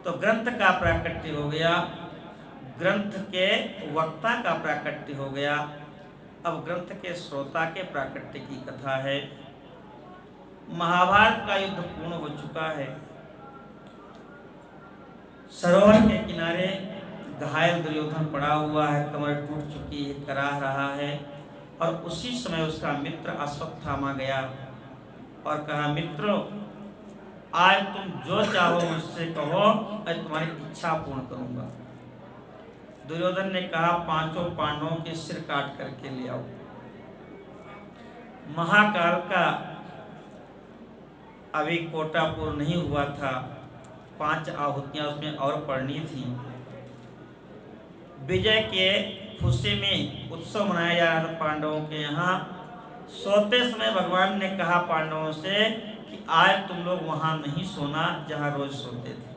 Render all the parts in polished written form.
तो ग्रंथ का प्राकट्य हो गया, ग्रंथ के वक्ता का प्राकट्य हो गया। अब ग्रंथ के श्रोता के प्राकट्य की कथा है। महाभारत का युद्ध पूर्ण हो चुका है। सरोवर के किनारे घायल दुर्योधन पड़ा हुआ है, कमर टूट चुकी है, कराह रहा है। और उसी समय उसका मित्र अश्वत्थामा गया और कहा, मित्रों, आज तुम जो चाहो मुझसे कहो, मैं तुम्हारी इच्छा पूर्ण करूंगा। दुर्योधन ने कहा, 5 पांडवों के सिर काट करके ले आओ। महाकाल का अभी कोटा पूर्ण नहीं हुआ था, 5 आहुतियां उसमें और पड़नी थी। विजय के खुशी में उत्सव मनाया जा रहा था पांडवों के यहाँ। सोते समय भगवान ने कहा पांडवों से कि आज तुम लोग वहां नहीं सोना जहां रोज सोते थे।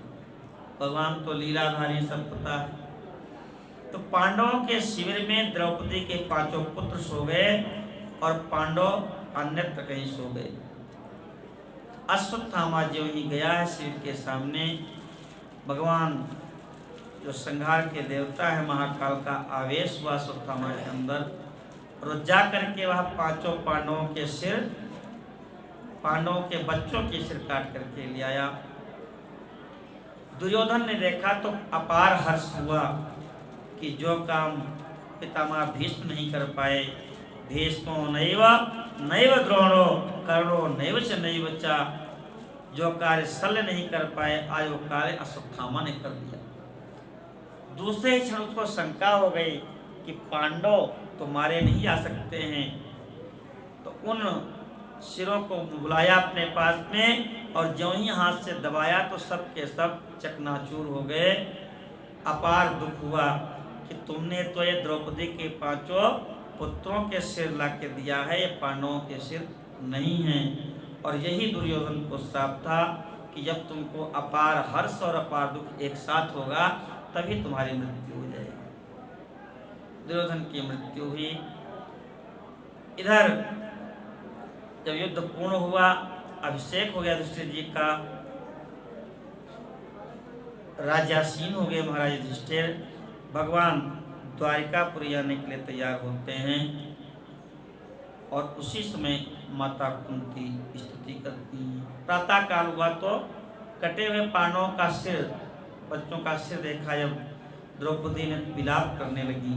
भगवान तो लीलाधारी, सब पता है। तो पांडवों के शिविर में द्रौपदी के 5 पुत्र सो गए और पांडव अन्यत्र कहीं सो गए। अश्वत्थामा जो ही गया है शिविर के सामने, भगवान जो संहार के देवता है महाकाल का आवेश हुआ अश्वत्थामा के अंदर, और जा करके वह 5 पांडवों के सिर, पांडवों के बच्चों के सिर काट करके ले आया। दुर्योधन ने देखा तो अपार हर्ष हुआ कि जो काम पितामह भीष्म नहीं कर पाए, भीष्मो नैव नैव द्रोणो कर्णो नैव च नैव च, जो कार्य शल्य नहीं कर पाए आज वो कार्य अश्वत्थामा ने कर दिया। दूसरे ही क्षण उसको शंका हो गई कि पांडव तो मारे नहीं जा सकते हैं। तो उन सिरों को बुलाया अपने पास में और ज्यों ही हाथ से दबाया तो सब के सब चकनाचूर हो गए। अपार दुख हुआ कि तुमने तो ये द्रौपदी के 5 पुत्रों के सिर ला के दिया है, ये पांडवों के सिर नहीं हैं। और यही दुर्योधन को श्राप था कि जब तुमको अपार हर्ष और अपार दुख एक साथ होगा तभी तुम्हारी मृत्यु हो जाएगी। दुर्योधन की मृत्यु हुई। इधर जब युद्ध पूर्ण हुआ, अभिषेक हो गया युधिष्ठिर जी का, राजासीन हो गए महाराज युधिष्ठिर। भगवान द्वारिकापुरी आने के लिए तैयार होते हैं और उसी समय माता कुंती स्तुति करती हैं। प्रातः काल हुआ तो कटे हुए पांडवों का सिर, बच्चों का सिर देखा जब द्रौपदी ने विलाप करने लगी।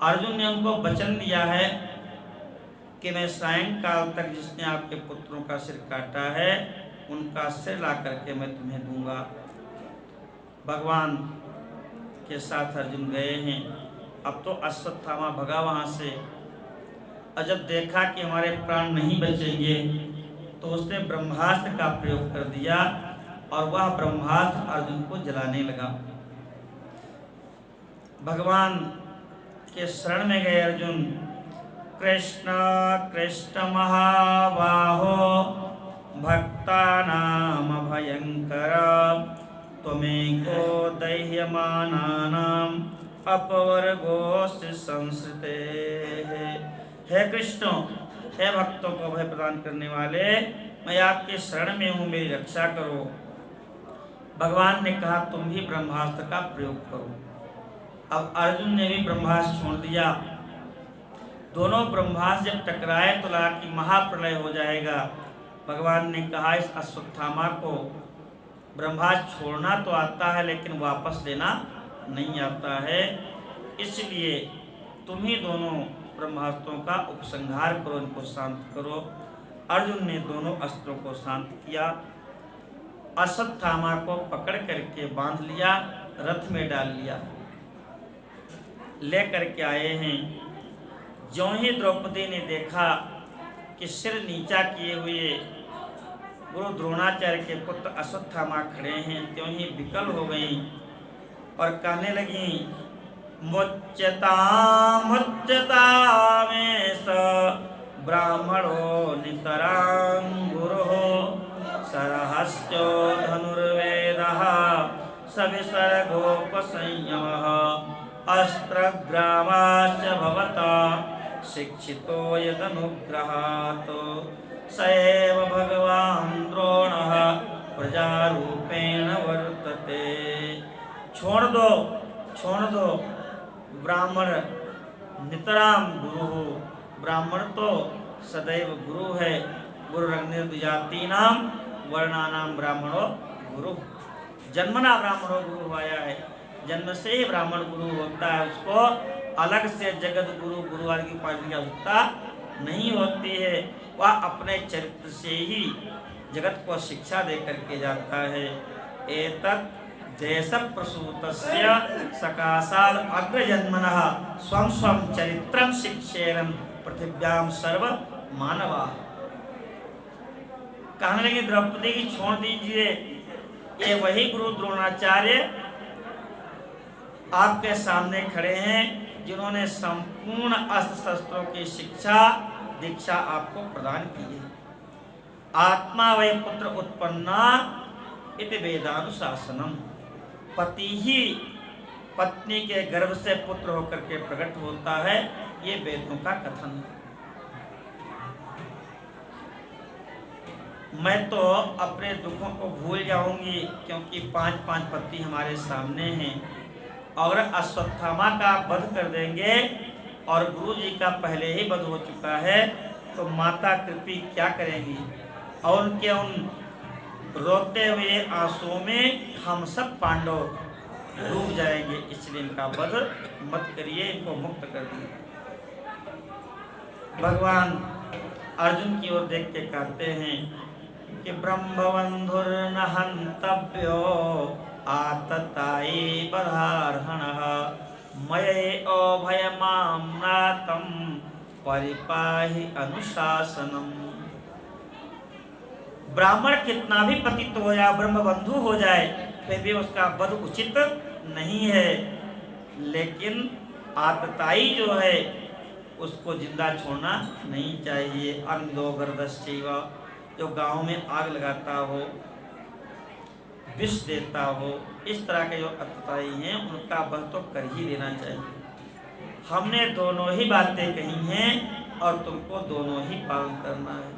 अर्जुन ने उनको वचन दिया है कि मैं सायंकाल तक जिसने आपके पुत्रों का सिर काटा है उनका सिर ला करके मैं तुम्हें दूंगा। भगवान के साथ अर्जुन गए हैं। अब तो अश्वत्थामा भगा वहां से, और जब देखा कि हमारे प्राण नहीं बचेंगे तो उसने ब्रह्मास्त्र का प्रयोग कर दिया और वह ब्रह्मास्त्र अर्जुन को जलाने लगा। भगवान के शरण में गए अर्जुन। कृष्ण कृष्ण महाबाहो भक्तानाम भयंकर, त्वमेको दह्यमानानाम अपवर्गोऽसि संसृते। हे कृष्ण, हे भक्तों को भय प्रदान करने वाले, मैं आपके शरण में हूँ, मेरी रक्षा करो। भगवान ने कहा तुम भी ब्रह्मास्त्र का प्रयोग करो। अब अर्जुन ने भी ब्रह्मास्त्र छोड़ दिया। दोनों ब्रह्मास्त्र जब टकराए तो लगा कि महाप्रलय हो जाएगा। भगवान ने कहा इस अश्वत्थामा को ब्रह्मास्त्र छोड़ना तो आता है लेकिन वापस लेना नहीं आता है, इसलिए तुम ही दोनों ब्रह्मास्त्रों का उपसंहार करो, इनको शांत करो। अर्जुन ने दोनों अस्त्रों को शांत किया, अश्वत्थामा को पकड़ करके बांध लिया, रथ में डाल लिया, ले करके आए हैं। ज्यों ही द्रौपदी ने देखा कि सिर नीचा किए हुए गुरु द्रोणाचार्य के पुत्र अश्वत्थामा खड़े हैं, त्यों ही विकल हो गई और कहने लगी मुच्यतामेष ब्राह्मणो नितरां गुरुः सरहस्यो धनुर्वेदः सविसर्गोपसंयमः अस्त्रग्रामाश्च भवता शिक्षितो यदनुग्रहात् स एव भगवान् द्रोणः प्रजारूपेण वर्तते। वर्तते। छोड़ दो ब्राह्मण नितराम गुरु हो। ब्राह्मण तो सदैव गुरु है। गुरुर्निर्द्विजातीनां वर्णानां ब्राह्मणो गुरु। जन्मना ब्राह्मणो गुरु आया है, जन्म से ही ब्राह्मण गुरु होता है। उसको अलग से जगत गुरु गुरुवार की उपाधि की आवश्यकता नहीं होती है। वह अपने चरित्र से ही जगत को शिक्षा दे करके जाता है। एतत् देश प्रसूतस्य सकाशाल अग्रजन्मनः स्वं स्वं चरित्रं शिक्षेरन् पृथिव्यां सर्व मानवा। कहने लगे द्रौपदी की छोड़ दीजिए, ये वही गुरु द्रोणाचार्य आपके सामने खड़े हैं जिन्होंने संपूर्ण अस्त्र शस्त्रों की शिक्षा दीक्षा आपको प्रदान की है। आत्मा वै पुत्र उत्पन्ना इति वेदानुशासनम। पति ही पत्नी के गर्भ से पुत्र होकर के प्रकट होता है, ये वेदों का कथन है। मैं तो अपने दुखों को भूल जाऊंगी क्योंकि 5 पति हमारे सामने हैं। और अश्वत्थामा का वध कर देंगे और गुरु जी का पहले ही वध हो चुका है, तो माता कृपी क्या करेंगी? और उनके उन रोते हुए आंसुओं में हम सब पांडव डूब जाएंगे, इसलिए इनका वध मत करिए, इनको मुक्त कर दिए। भगवान अर्जुन की ओर देख के कहते हैं कि ब्रह्मबंधुर न हंतव्यो आतताई बधार्हणः मये अभयमाम्नातं परिपाहि अनुशासनम। ब्राह्मण कितना भी पतित हो जाए, ब्रह्मबंधु हो जाए, फिर भी उसका वध उचित नहीं है। लेकिन आतताई जो है उसको जिंदा छोड़ना नहीं चाहिए। अंधो गर्दश्चैव, जो गांव में आग लगाता हो, विष देता हो, इस तरह के जो आतताई हैं उनका वध तो कर ही देना चाहिए। हमने दोनों ही बातें कही हैं और तुमको दोनों ही पालन करना है।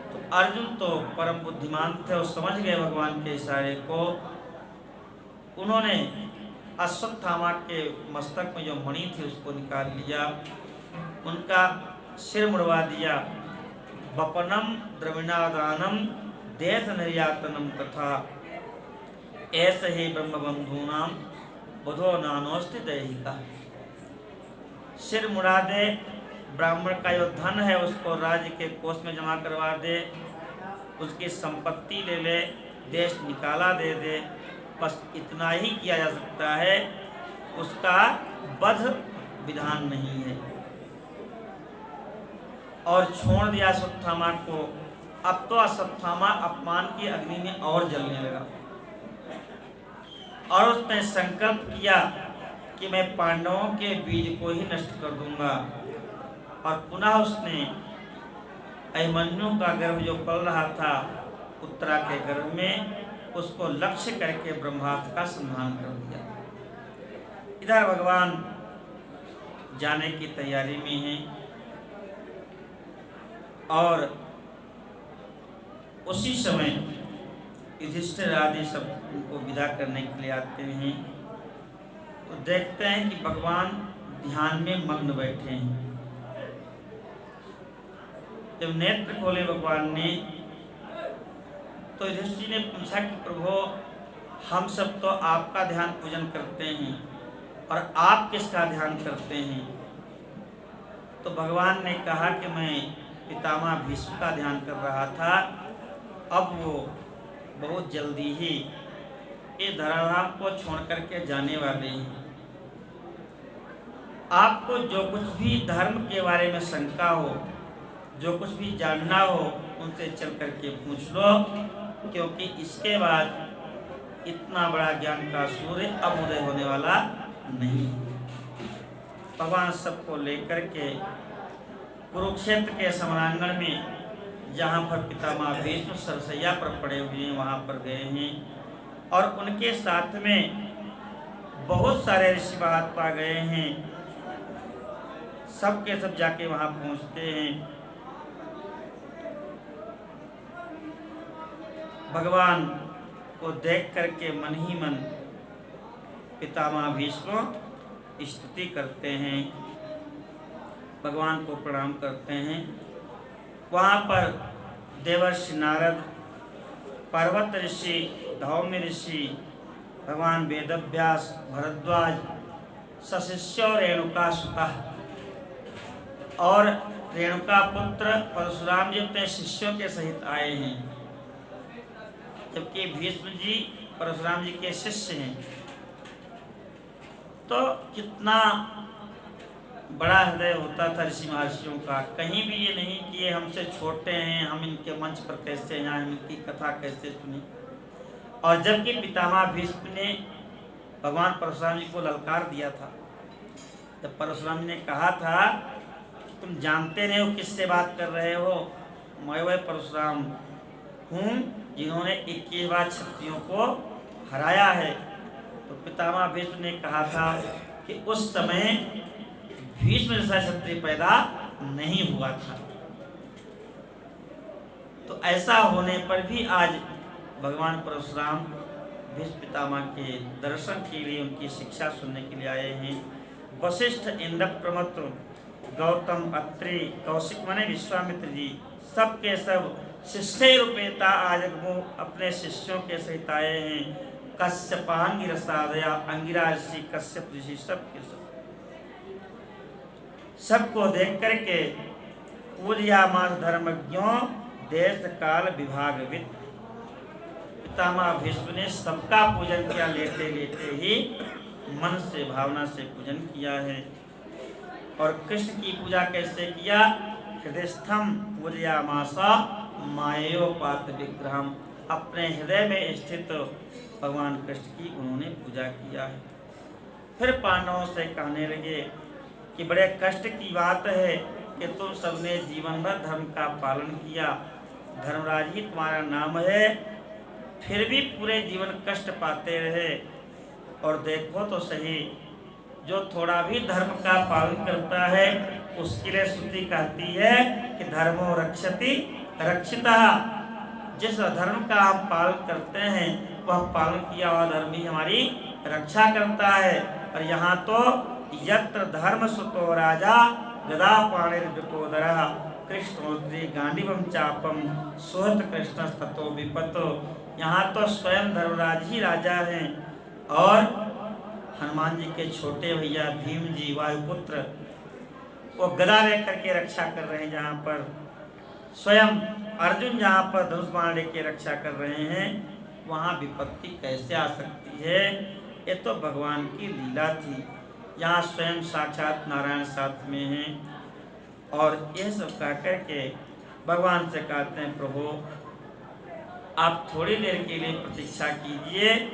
तो अर्जुन तो परम बुद्धिमान थे और समझ गए भगवान के इशारे को। उन्होंने अश्वत्थामा के मस्तक में जो मणि थी उसको निकाल लिया, उनका सिर मुड़वा दिया। वपनम द्रविणादानम देश निर्यातनम तथा ऐसे ही ब्रह्मबंधूनाम बुधो नानोस्ति दैहिका। सिर मुड़ा दे, ब्राह्मण का जो धन है उसको राज्य के कोष में जमा करवा दे, उसकी संपत्ति ले ले, देश निकाला दे दे, बस इतना ही किया जा सकता है। उसका वध विधान नहीं है। और छोड़ दिया अश्वत्थामा को। अब तो अश्वत्थामा अपमान की अग्नि में और जलने लगा और उसने संकल्प किया कि मैं पांडवों के बीज को ही नष्ट कर दूंगा। और पुनः उसने अभिमन्यु का गर्भ जो पल रहा था उत्तरा के गर्भ में, उसको लक्ष्य करके ब्रह्मास्त्र का संधान कर दिया। इधर भगवान जाने की तैयारी में हैं और उसी समय युधिष्ठिर आदि सब उनको विदा करने के लिए आते हैं। तो देखते हैं कि भगवान ध्यान में मग्न बैठे हैं। जब नेत्र खोले भगवान ने तो युधिष्ठिर ने पूछा कि प्रभु, हम सब तो आपका ध्यान पूजन करते हैं और आप किसका ध्यान करते हैं? तो भगवान ने कहा कि मैं पितामह भीष्म का ध्यान कर रहा था। अब वो बहुत जल्दी ही इस धराधाम को छोड़ करके जाने वाले हैं। आपको जो कुछ भी धर्म के बारे में शंका हो, जो कुछ भी जानना हो, उनसे चल करके पूछ लो, क्योंकि इसके बाद इतना बड़ा ज्ञान का सूर्य अब उदय होने वाला नहीं। भगवान सबको लेकर के कुरुक्षेत्र के समरांगण में, जहाँ पर पितामह भीष्म सरसैया पर पड़े हुए हैं, वहाँ पर गए हैं। और उनके साथ में बहुत सारे ऋषि महात्मा गए हैं। सब के सब जाके वहाँ पहुँचते हैं। भगवान को देख करके मन ही मन पितामह भीष्म स्तुति करते हैं, भगवान को प्रणाम करते हैं। वहाँ पर देवर्षि नारद, पर्वत ऋषि, धौम्य ऋषि, भगवान वेदव्यास, भरद्वाज, सशिष्य रेणुका सुता और रेणुका पुत्र परशुराम जी अपने शिष्यों के सहित आए हैं, जबकि भीष्म जी परशुराम जी के शिष्य हैं। तो कितना बड़ा हृदय होता था ऋषि महर्षियों का। कहीं भी ये नहीं कि ये हमसे छोटे हैं, हम इनके मंच पर कैसे आए, हम इनकी कथा कैसे सुनी। और जबकि पितामह भीष्म ने भगवान परशुराम जी को ललकार दिया था, जब परशुराम जी ने कहा था तुम जानते नहीं हो किससे बात कर रहे हो, मैं वह परशुराम हूँ जिन्होंने 21 बार क्षत्रियों को हराया है। तो पितामह भीष्म ने कहा था कि उस समय भीष्म जैसा क्षत्रिय पैदा नहीं हुआ था। तो ऐसा होने पर भी आज भगवान परशुराम भीष्म पितामह के दर्शन के लिए, उनकी शिक्षा सुनने के लिए आए हैं। वशिष्ठ, इंद्रप्रमत्त, गौतम, अत्रि, कौशिक माने विश्वामित्र जी, सब के सब शिष्य रूपेता आज वो अपने शिष्यों के सहित आए हैं। कश्यपांगिर साधया, अंगिरा ऋषि, कश्यप ऋषि, सब के सब सबको देख करके पूजयामास धर्मज्ञों देश काल विभागविद। पितामह भीष्म ने सबका पूजन किया, लेते लेते ही मन से, भावना से पूजन किया है। और कृष्ण की पूजा कैसे किया? हृदयस्थम पूजयामासा मायोपात विग्रहम, अपने हृदय में स्थित भगवान कृष्ण की उन्होंने पूजा किया है। फिर पांडवों से कहने लगे कि बड़े कष्ट की बात है कि तुम सबने जीवन भर धर्म का पालन किया, धर्मराज ही तुम्हारा नाम है, फिर भी पूरे जीवन कष्ट पाते रहे। और देखो तो सही, जो थोड़ा भी धर्म का पालन करता है उसके लिए श्रुति कहती है कि धर्मो रक्षति रक्षितः। जिस धर्म का हम पालन करते हैं वह पालन किया हुआ धर्म ही हमारी रक्षा करता है। और यहाँ तो यत्र धर्म सुतो राजा गदा पाणिर्विकोदरः कृष्णोद्री गांडीवम चापम सोहत कृष्ण ततो विपतो। यहाँ तो स्वयं धर्मराज ही राजा हैं और हनुमान जी के छोटे भैया भीम जी वायुपुत्र वो गदा लेकर के रक्षा कर रहे हैं। जहाँ पर स्वयं अर्जुन जहाँ पर धनुष बाण लेके रक्षा कर रहे हैं, वहाँ विपत्ति कैसे आ सकती है? ये तो भगवान की लीला थी। यहाँ स्वयं साक्षात नारायण साथ में हैं। और यह सब कह कर के भगवान से कहते हैं प्रभु आप थोड़ी देर के लिए प्रतीक्षा कीजिए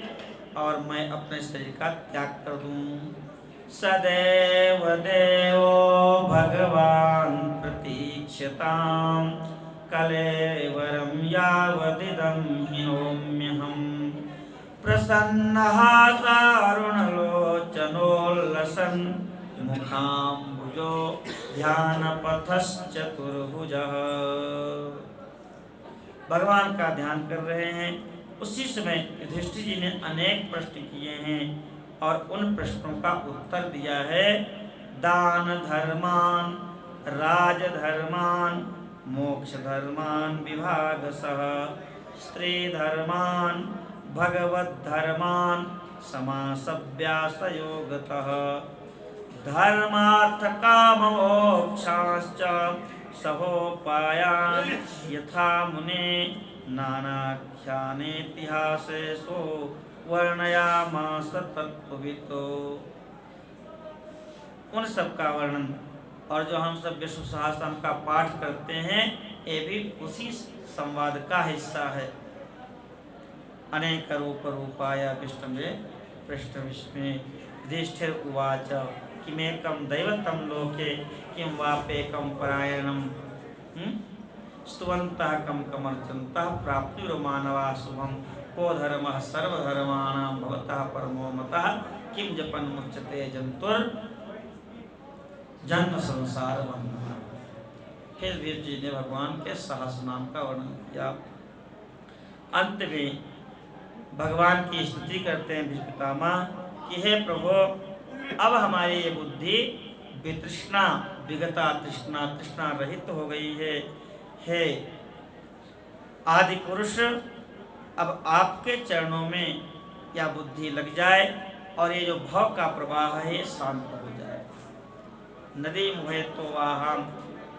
और मैं अपने शरीर का त्याग कर दूं। सदैव देवो भगवान प्रतीक्षताम कलेवरम यावदिदं हिनोम्यहम् प्रसन्नः सारुणलोचनोल्लसन् मुखाम्बुजो ध्यानपथश्चतुर्भुजः। भगवान का ध्यान कर रहे हैं। उसी समय युधिष्ठिर जी ने अनेक प्रश्न किए हैं और उन प्रश्नों का उत्तर दिया है। दान धर्मान, राज धर्मान, मोक्ष धर्मान विभागसः, स्त्री धर्मान, भगवत धर्मान, समासव्यासयोगतः, धर्मार्थ काम मोक्षाश्च सहोपायान यथा मुने नानाख्यानेतिहासेषु वर्णयामास तत्त्वविदो। उन सब का वर्णन और जो हम सब विष्णु सहस्त्रनाम का पाठ करते हैं ये भी उसी संवाद का हिस्सा है। अनेक रूप रूपाय विष्णुवे पृष्ठ विष्णु युधिष्ठिर उवाच किमेकं दैवतं लोके किं वाप्येकं परायणं स्तुवन्तः कं कमर्चन्तः प्राप्तिर्मानवा शुभं को धर्मः सर्वधर्माणां भवतः परमो मतः किं जपन् मुच्यते जंतुर जन्म संसार बंधन। फिर वीर जी ने भगवान के सहस्र नाम का वर्णन किया। अंत में भगवान की स्तुति करते हैं भीष्म पितामह कि हे प्रभु, अब हमारी ये बुद्धि वितृष्णा विगता तृष्णा तृष्णा रहित हो गई है। हे आदि पुरुष, अब आपके चरणों में यह बुद्धि लग जाए और ये जो भव का प्रवाह है ये शांत हो जाए। नदी मुहे तो वाहम,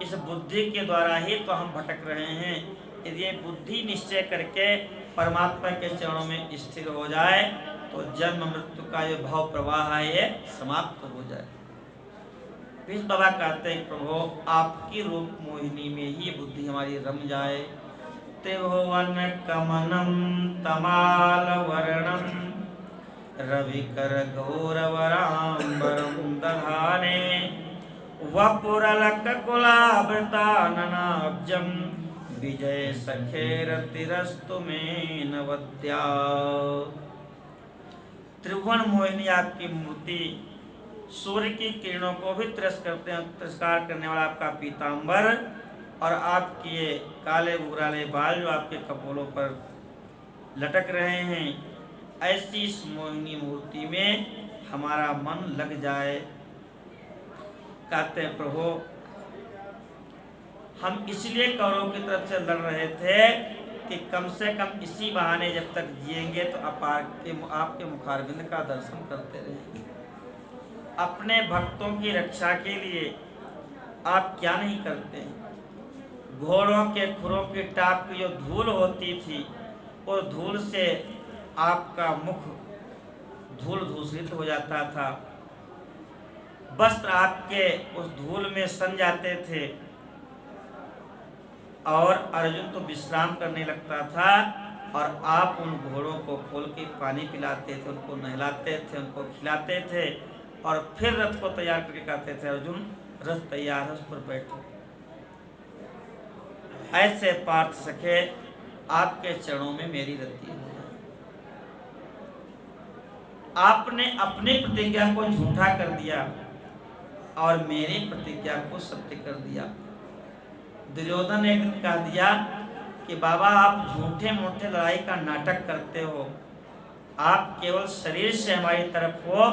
इस बुद्धि के द्वारा ही तो हम भटक रहे हैं। यदि ये बुद्धि निश्चय करके परमात्मा के चरणों में स्थिर हो जाए तो जन्म मृत्यु का ये भव प्रवाह है ये समाप्त हो जाए। भीष्म बाबा कहते हैं प्रभु, आपकी रूप मोहिनी में ही बुद्धि हमारी रम जाए। त्रिभुवन कमनम तमाल वर्णम रविकर गौरवराम्बरम दधाने वपुरलक कुलावृताननाब्जम विजय सखेरतिरस्तु में नवद्या। त्रिभुवन मोहिनी आपकी मूर्ति, सूर्य की किरणों को भी तिरस्कार करने वाला आपका पीतांबर और आपके काले बुराले बाल जो आपके कपोलों पर लटक रहे हैं, ऐसी इस मोहिनी मूर्ति में हमारा मन लग जाए। कहते हैं प्रभु, हम इसलिए कौरवों की तरफ से लड़ रहे थे कि कम से कम इसी बहाने जब तक जिएंगे तो आपके मुखारविंद का दर्शन करते रहेंगे। अपने भक्तों की रक्षा के लिए आप क्या नहीं करते। घोड़ों के खुरों की टाप की जो धूल होती थी, उस धूल से आपका मुख धूल दूषित हो जाता था, वस्त्र आपके उस धूल में सन जाते थे और अर्जुन तो विश्राम करने लगता था और आप उन घोड़ों को खोल के पानी पिलाते थे, उनको नहलाते थे, उनको खिलाते थे और फिर रथ को तैयार करके कहते थे अर्जुन रथ तैयार है, उस पर बैठो। ऐसे पार्थ सखे आपके चरणों में मेरी रति हो जाए। आपने अपनी प्रतिज्ञा को झूठा कर दिया और मेरी प्रतिज्ञा को सत्य कर दिया। दुर्योधन ने एक दिन कह दिया कि बाबा, आप झूठे मूठे लड़ाई का नाटक करते हो, आप केवल शरीर से हमारी तरफ हो,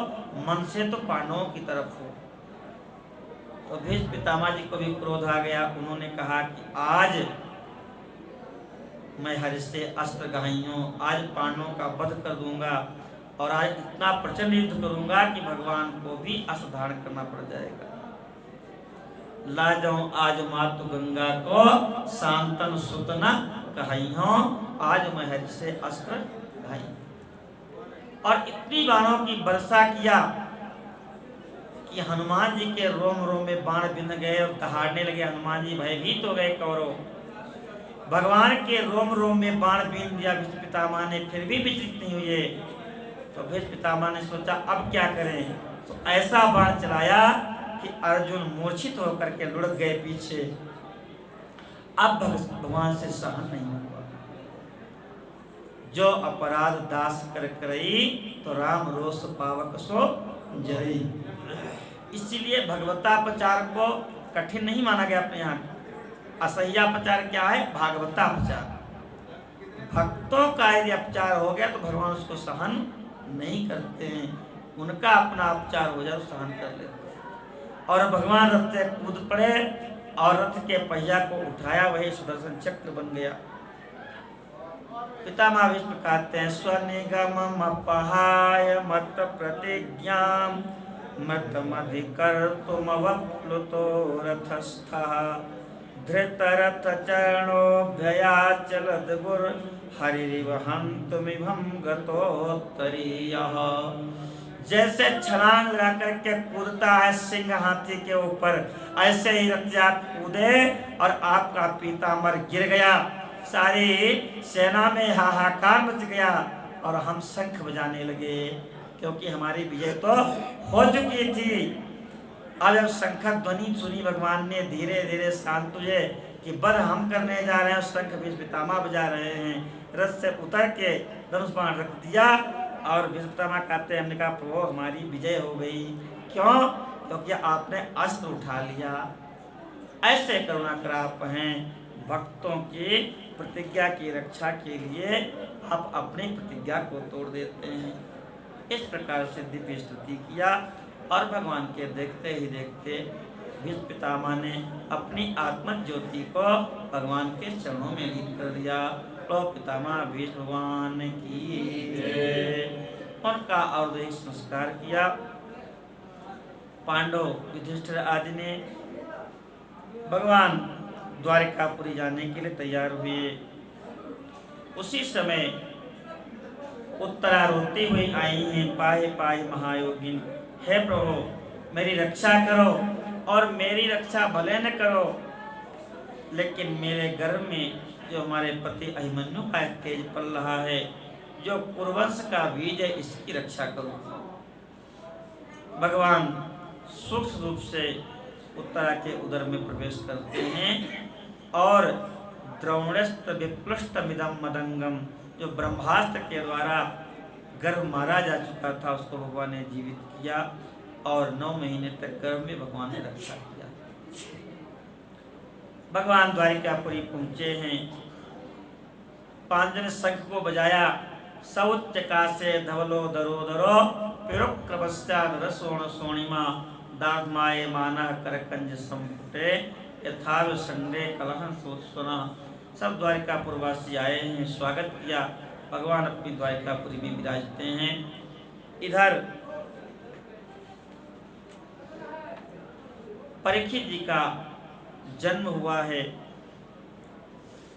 मन से तो पांडवों की तरफ हो। तो भीष्म पितामह जी को भी क्रोध आ गया। उन्होंने कहा कि आज मैं हरि से अस्त्र गहाइयों, आज पांडवों का वध कर दूंगा और आज इतना प्रचंड युद्ध करूंगा कि भगवान को भी अस्त्र धारण करना पड़ जाएगा। ला जाऊं आज मातु गंगा को शांतन सुतना कहियों, आज मैं हरि से अस्त्र गहाई। और इतनी बाणों की वर्षा किया कि हनुमान जी के रोम रोम में बाण बिंध गए और दहाड़ने लगे। हनुमान जी भयभीत हो गए। कौरव भगवान के रोम रोम में बाण बिंध दिया। भीष्म पितामह ने फिर भी विचलित नहीं हुए। तो भीष्म पितामह ने सोचा अब क्या करें। तो ऐसा बाण चलाया कि अर्जुन मूर्छित होकर के लुढ़क गए पीछे। अब भगवान से सहन नहीं हुआ। जो अपराध दास कर करई, तो राम रोष पावक सो जरई। इसीलिए भगवतापचार को कठिन नहीं माना गया अपने यहाँ। असह्यापचार क्या है? भागवतापचार। भक्तों का यदि अपचार हो गया तो भगवान उसको सहन नहीं करते हैं। उनका अपना अपचार हो जाए तो सहन कर लेते हैं। और भगवान रथ से कूद पड़े और रथ के पहिया को उठाया, वही सुदर्शन चक्र बन गया। पितामह भीष्म कहते हैं स्वनिगम अपहाय मत प्रतिज्ञा मत मधिकर्तुम वप्लुतो रथस्थः धृतरथ चरणोभ्ययाचलद गुर हरिरिव हन्तुमिभं गतोत्तरीयः। जैसे छलांग लगा करके कूदता है सिंह हाथी के ऊपर, ऐसे ही रथयात कूदे और आपका पीताम्बर गिर गया। सारी सेना में हाहाकार मच गया और हम शंख बजाने लगे, क्योंकि हमारी विजय तो हो चुकी थी। अब जब शंख ध्वनि सुनी भगवान ने धीरे धीरे शांत हुए कि वध हम करने जा रहे हैं। शंख भीष्म पितामह बजा रहे हैं। रथ से उतर के धनुष बाण रख दिया और भीष्म पितामह कहते हैं हमने कहा प्रभु हमारी विजय हो गई। क्यों? क्योंकि आपने अस्त्र उठा लिया। ऐसे करुणा कर आप हैं, भक्तों की प्रतिज्ञा की रक्षा के लिए आप अपनी प्रतिज्ञा को तोड़ देते हैं। इस प्रकार से दिव्य स्तुति किया और भगवान के देखते ही देखते भीष्म पितामह ने अपनी आत्म ज्योति को भगवान के चरणों में लीन कर दिया। तो पितामह भीष्म भगवान की उनका औद्योगिक संस्कार किया। पांडव युधिष्ठिर आदि ने भगवान द्वारिकापुरी जाने के लिए तैयार हुए। उसी समय उत्तरा रोती हुई आई हैं, पाहि पाहि महायोगिन, हे प्रभु मेरी रक्षा करो और मेरी रक्षा भले न करो, लेकिन मेरे गर्भ में जो हमारे पति अभिमन्यु का एक तेज पल रहा है, जो कुरुवंश का बीज है, इसकी रक्षा करो। भगवान सूक्ष्म रूप से उत्तरा के उदर में प्रवेश करते हैं और द्रोणस्त्र विप्लुष्टमिदं मदंगम, जो ब्रह्मास्त्र के द्वारा गर्भ मारा जा चुका था, उसको भगवान ने जीवित किया और 9 महीने तक गर्भ में भगवान ने रक्षा किया। भगवान द्वारिकापुरी पहुंचे हैं। 5 दिन शंख को बजाया, सौच्चका से धवलो दरो पिरुक्रमस्यादरसोण सोणिमा दाधमाए माना करकंज संपुटे यथाव संडे कलहन सोत्सना। सब द्वारिकापुरवासी आए हैं, स्वागत किया। भगवान अपनी द्वारिकापुरी में विराजते हैं। इधर परीक्षित जी का जन्म हुआ है।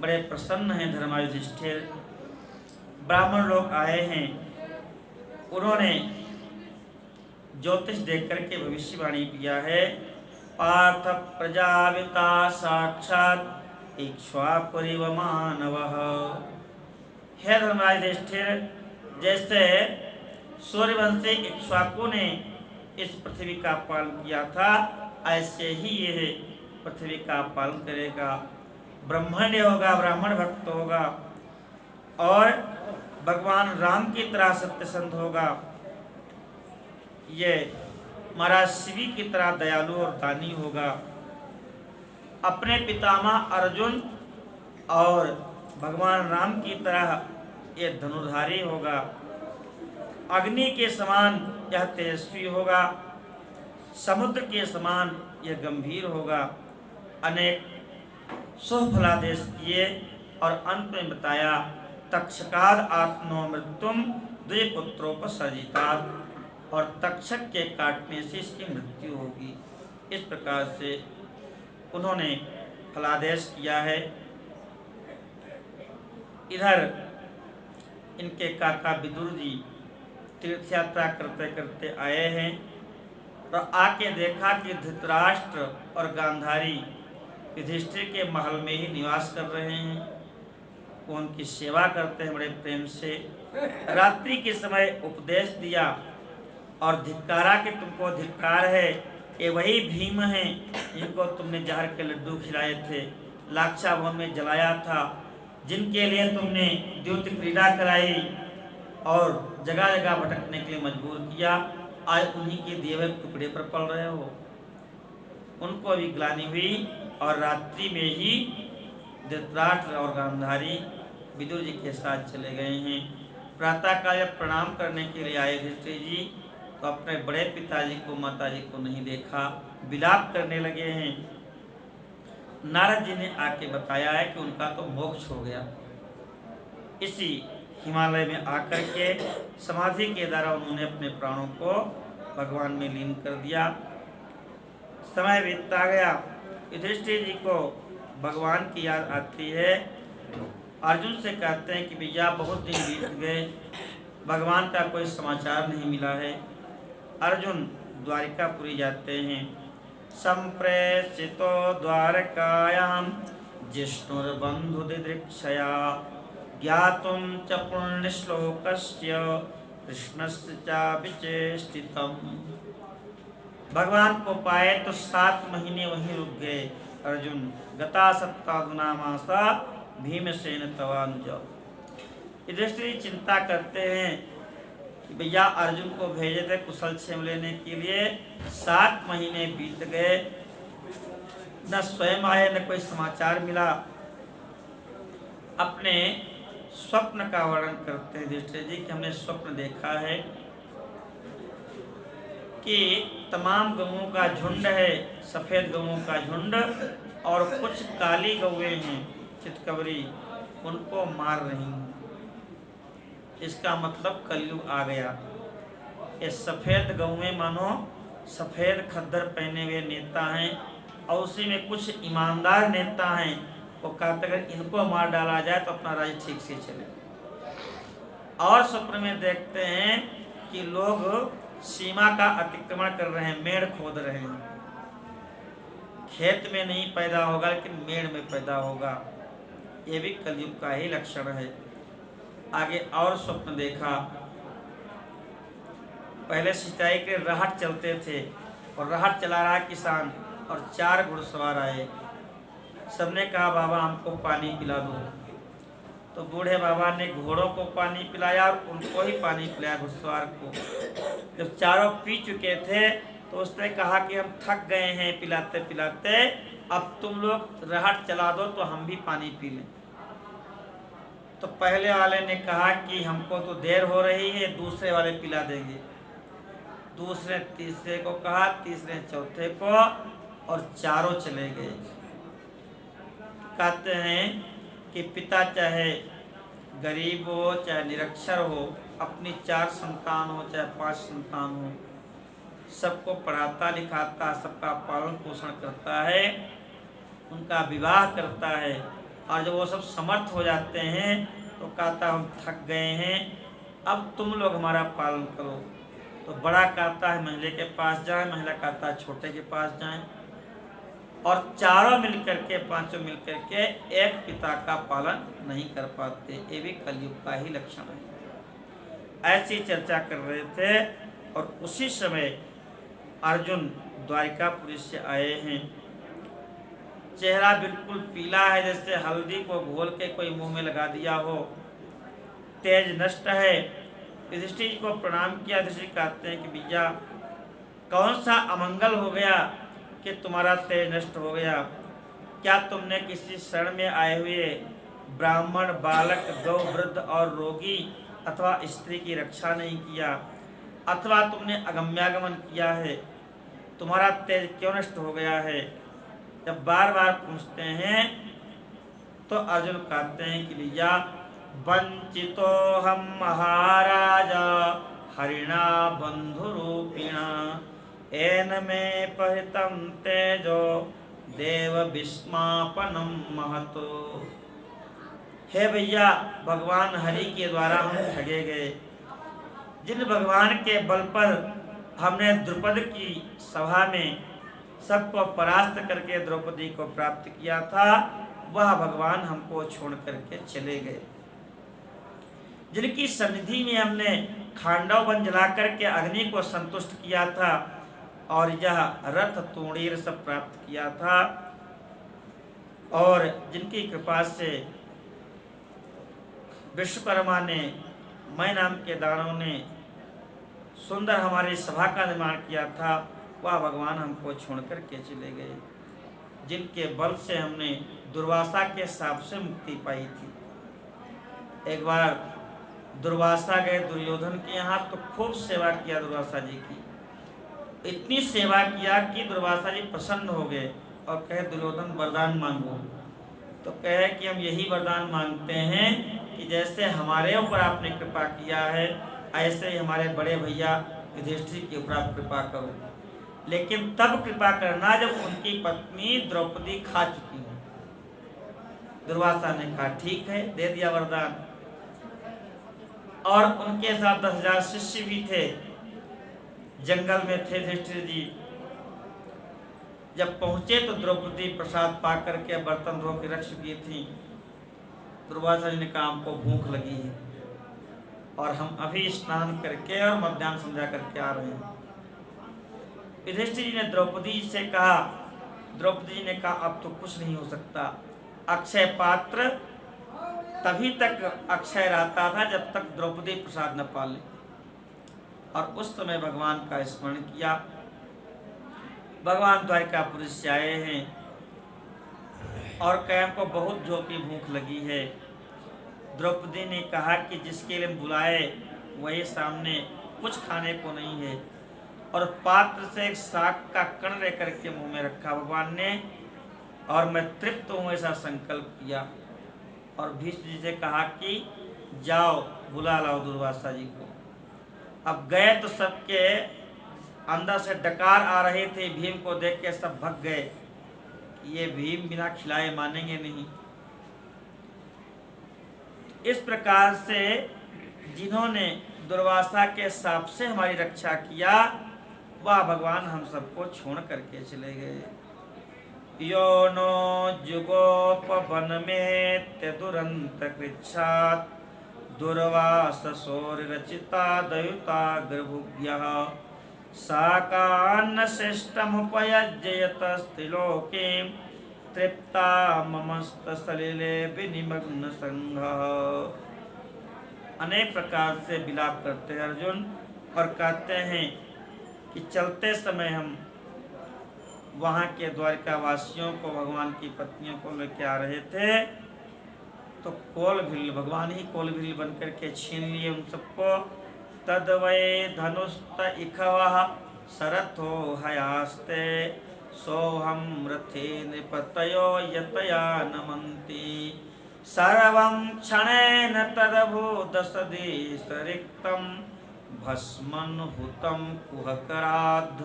बड़े प्रसन्न हैं धर्मायुध युधिष्ठिर। ब्राह्मण लोग आए हैं, उन्होंने ज्योतिष देख करके भविष्यवाणी किया है। पार्थ प्रजाविता साक्षात इक्ष्वाकुरिव मानवः। हे धर्मराज युधिष्ठिर, जैसे सूर्यवंशी इक्ष्वाकु ने इस पृथ्वी का पालन किया था, ऐसे ही यह पृथ्वी का पालन करेगा। ब्रह्मण्य होगा, ब्राह्मण भक्त होगा और भगवान राम की तरह सत्यसंध होगा। ये महाराज शिवी की तरह दयालु और दानी होगा। अपने पितामह अर्जुन और भगवान राम की तरह ये धनुर्धारी होगा। अग्नि के समान यह तेजस्वी होगा, समुद्र के समान यह गंभीर होगा। अनेक सुफलादेश किए और अंत में बताया, तक्षकाद आत्मो मृत्युम द्विपुत्रोपसर्जितात्, और तक्षक के काटने से इसकी मृत्यु होगी। इस प्रकार से उन्होंने फलादेश किया है। इधर इनके काका विदुर जी तीर्थ यात्रा करते करते आए हैं और आके देखा कि धृतराष्ट्र और गांधारी युधिष्ठिर के महल में ही निवास कर रहे हैं। वो उनकी सेवा करते हैं बड़े प्रेम से। रात्रि के समय उपदेश दिया और धिक्कारा कि तुमको धिक्कार है, ये वही भीम हैं जिनको तुमने जहर के लड्डू खिलाए थे, लाक्षा वन में जलाया था, जिनके लिए तुमने द्यूत क्रीड़ा कराई और जगह जगह भटकने के लिए मजबूर किया। आज उन्हीं के दिए हुए टुकड़े पर पल रहे हो। उनको भी ग्लानि हुई और रात्रि में ही धृतराष्ट्र और गांधारी विदुर जी के साथ चले गए हैं। प्रातःकाल जब प्रणाम करने के लिए आए युधिष्ठिर जी, तो अपने बड़े पिताजी को माताजी को नहीं देखा, विलाप करने लगे हैं। नारद जी ने आके बताया है कि उनका तो मोक्ष हो गया। इसी हिमालय में आकर के समाधि के द्वारा उन्होंने अपने प्राणों को भगवान में लीन कर दिया। समय बीतता गया, युधिष्ठिर जी को भगवान की याद आती है। अर्जुन से कहते हैं कि भैया बहुत दिन बीत गए, भगवान का कोई समाचार नहीं मिला है। अर्जुन द्वारिकापुरी जाते हैं। संप्रेषितो द्वारकायां जिष्णुर्बंधु दिदृक्षया ज्ञातुं च पुण्यश्लोकस्य कृष्णस्य चाभिचेष्टितम्। भगवान को पाए तो 7 महीने वहीं रुक गए। अर्जुन गता सप्ताधुना मासा भीमसेन तवानुज। युधिष्ठिर चिंता करते हैं कि भैया अर्जुन को भेजे थे कुशल क्षेम लेने के लिए, 7 महीने बीत गए, न स्वयं आए न कोई समाचार मिला। अपने स्वप्न का वर्णन करते हैं युधिष्ठिर जी कि हमने स्वप्न देखा है कि तमाम गऊओं का झुंड है, सफ़ेद गऊओं का झुंड, और कुछ काली गौएं हैं चितकबरी, उनको मार रही हूँ। इसका मतलब कलयुग आ गया। ये सफ़ेद गऊएं मानो सफ़ेद खद्दर पहने हुए नेता हैं, और उसी में कुछ ईमानदार नेता हैं। वो कहते अगर इनको मार डाला जाए तो अपना राज्य ठीक से चले। और स्वप्न में देखते हैं कि लोग सीमा का अतिक्रमण कर रहे हैं, मेड़ खोद रहे हैं। खेत में नहीं पैदा होगा लेकिन मेड़ में पैदा होगा। ये भी कलयुग का ही लक्षण है। आगे और स्वप्न देखा, पहले सिंचाई के राहट चलते थे और राहट चला रहा किसान, और 4 घुड़सवार आए। सबने कहा बाबा हमको पानी पिला दो। तो बूढ़े बाबा ने घोड़ों को पानी पिलाया और उनको ही पानी पिलाया, घुड़सवार को। जब चारों पी चुके थे तो उसने कहा कि हम थक गए हैं पिलाते पिलाते, अब तुम लोग राहट चला दो तो हम भी पानी पी लें। तो पहले वाले ने कहा कि हमको तो देर हो रही है, दूसरे वाले पिला देंगे। दूसरे तीसरे को कहा, तीसरे चौथे को, और चारों चले गए। कहते हैं कि पिता चाहे गरीब हो चाहे निरक्षर हो, अपनी 4 संतान हो चाहे 5 संतान हो, सबको पढ़ाता लिखाता, सबका पालन पोषण करता है, उनका विवाह करता है। और जब वो सब समर्थ हो जाते हैं तो कहता हम थक गए हैं, अब तुम लोग हमारा पालन करो। तो बड़ा कहता है महिला के पास जाए, महिला कहता है छोटे के पास जाएं, और चारों मिलकर के, पांचों मिलकर के एक पिता का पालन नहीं कर पाते। ये भी कलयुग का ही लक्षण है। ऐसी चर्चा कर रहे थे और उसी समय अर्जुन द्वारिकापुरी से आए हैं। चेहरा बिल्कुल पीला है, जैसे हल्दी को घोल के कोई मुंह में लगा दिया हो। तेज नष्ट है। युधिष्ठिर जी को प्रणाम किया। युधिष्ठिर कहते हैं कि भैया कौन सा अमंगल हो गया कि तुम्हारा तेज नष्ट हो गया? क्या तुमने किसी शरण में आए हुए ब्राह्मण, बालक, गौ, वृद्ध और रोगी अथवा स्त्री की रक्षा नहीं किया, अथवा तुमने अगम्यागमन किया है? तुम्हारा तेज क्यों नष्ट हो गया है? जब बार बार पूछते हैं तो अर्जुन कहते हैं कि भैया वंचितो हम महाराजा हरिणा बंधुरूपिणा एन में परितम तेजो देव विस्मापनम महतो। हे भैया, भगवान हरि के द्वारा हम ठगे गए। जिन भगवान के बल पर हमने द्रुपद की सभा में सबको परास्त करके द्रौपदी को प्राप्त किया था, वह भगवान हमको छोड़ करके चले गए। जिनकी सन्निधि में हमने खांडव वन जला करके अग्नि को संतुष्ट किया था और यह रथ तूणीर सब प्राप्त किया था, और जिनकी कृपा से विश्वकर्मा ने, मैं नाम के दानव ने सुंदर हमारी सभा का निर्माण किया था, वह भगवान हमको छोड़ कर के चले गए। जिनके बल से हमने दुर्वासा के शाप से मुक्ति पाई थी। एक बार दुर्वासा गए दुर्योधन के यहाँ, तो खूब सेवा किया दुर्वासा जी की। इतनी सेवा किया कि दुर्वासा जी प्रसन्न हो गए और कहे दुर्योधन वरदान मांगो। तो कहे कि हम यही वरदान मांगते हैं कि जैसे हमारे ऊपर आपने कृपा किया है, ऐसे ही हमारे बड़े भैया युधिष्ठिर के ऊपर आप कृपा करो। लेकिन तब कृपा करना जब उनकी पत्नी द्रौपदी खा चुकी हो। दुर्वासा ने कहा ठीक है, दे दिया वरदान। और उनके साथ 10,000 शिष्य भी थे, जंगल में थे युधिष्ठिर जी। जब पहुंचे तो द्रौपदी प्रसाद पा करके बर्तन धो के रख चुकी थी। दुर्वासा जी ने कहा हमको भूख लगी है और हम अभी स्नान करके और मध्याह्न संध्या करके आ रहे हैं। युधिष्ठिर जी ने द्रौपदी से कहा, द्रौपदी जी ने कहा अब तो कुछ नहीं हो सकता। अक्षय पात्र तभी तक अक्षय रहता था जब तक द्रौपदी प्रसाद न पाले। और उस समय भगवान का स्मरण किया। भगवान द्वारिकापुरी से आए हैं और कहे हमको बहुत जोर की भूख लगी है। द्रौपदी ने कहा कि जिसके लिए बुलाए वही सामने कुछ खाने को नहीं है, और पात्र से एक साग का कण लेकर के मुंह में रखा भगवान ने, और मैं तृप्त हूँ ऐसा संकल्प किया। और भीष्म जी से कहा कि जाओ बुला लाओ दुर्वासा जी को। अब गए तो सबके अंदर से डकार आ रहे थे, भीम को देख के सब भग गए, ये भीम बिना खिलाए मानेंगे नहीं। इस प्रकार से जिन्होंने दुर्वासा के शाप से हमारी रक्षा किया, वह भगवान हम सबको छोड़ करके चले गए। यो नो जुगोपवन में दुरंत कृच्छात दुर्वाससोर रचिता दयुता गर्भुभ्यः साकान्न शिष्टमुपयज्यत स्त्रिलोके तृप्ता ममस्त सलिले विनिमग्न संघ। अनेक प्रकार से विलाप करते हैं अर्जुन, और कहते हैं कि चलते समय हम वहाँ के द्वारिका वासियों को, भगवान की पत्नियों को लेके आ रहे थे, तो कोलभिल, भगवान ही कोलभिल बन करके छीन लिए उन सबको। तद्वै धनुस्त इखवः शरथो हयास्ते सोहम रथे नृपतयो यतया नमन्ति सर्वं क्षणेन तदभूत सदीसरिक्तं भस्मन् हुतं कुहकराद्ध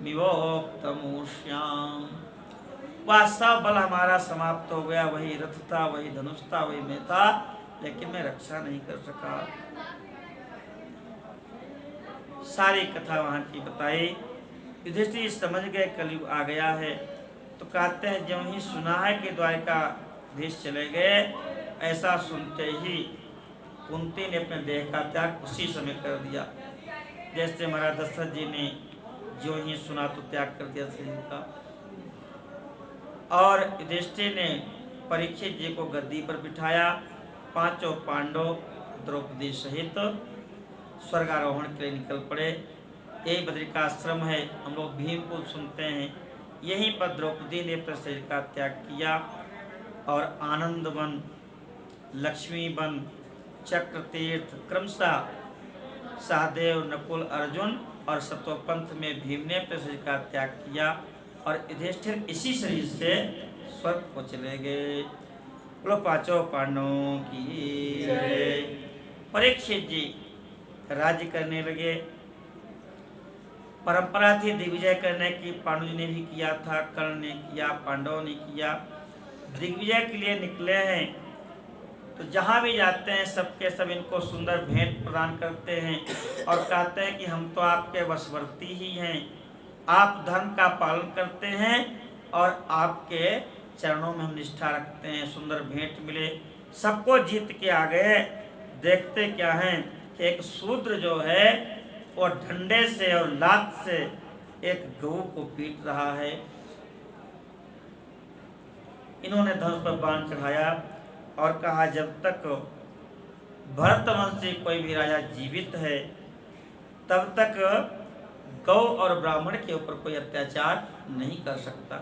विभोक्तमूष्याम्। वह सब बल हमारा समाप्त हो गया, वही रथ था, वही धनुष था, वही मैं था, लेकिन मैं रक्षा नहीं कर सका। सारी कथा वहाँ की बताई। युधिष्ठिर समझ गए कलयुग आ गया है, तो कहते हैं जो ही सुना है कि द्वारिकाधीश चले गए, ऐसा सुनते ही कुंती ने अपने देह का त्याग उसी समय कर दिया। जैसे महाराज दशरथ जी ने जो ही सुना तो त्याग कर दिया शरीर का। और युधिष्ठिर ने परीक्षित जी को गद्दी पर बिठाया, पांचों पांडव द्रौपदी सहित स्वर्गारोहण के लिए निकल पड़े। यही बद्रिकाश्रम है, हम लोग भीम को सुनते हैं, यहीं पर द्रौपदी ने अपने शरीर का त्याग किया और आनंद वन, लक्ष्मी वन, चक्र तीर्थ क्रमशः सहदेव, नकुल, अर्जुन और शतोपंथ में भीम ने अपने शरीर का त्याग किया, और युधिष्ठिर इसी शरीर से स्वर्ग को चले गए। बोलो पांचों पांडवों की जय। परीक्षित जी राज्य करने लगे। परंपरा थी दिग्विजय करने की, पांडु जी ने भी किया था, कर्ण ने किया, पांडवों ने किया। दिग्विजय के लिए निकले हैं तो जहाँ भी जाते हैं सबके सब इनको सुंदर भेंट प्रदान करते हैं और कहते हैं कि हम तो आपके वशवर्ती ही हैं, आप धर्म का पालन करते हैं और आपके चरणों में हम निष्ठा रखते हैं। सुंदर भेंट मिले, सबको जीत के आ गए। देखते क्या हैं कि एक शूद्र जो है वो डंडे से और लात से एक गऊ को पीट रहा है। इन्होंने धनुष पर बाण चढ़ाया और कहा जब तक भरतवंशी कोई भी राजा जीवित है तब तक गौ और ब्राह्मण के ऊपर कोई अत्याचार नहीं कर सकता।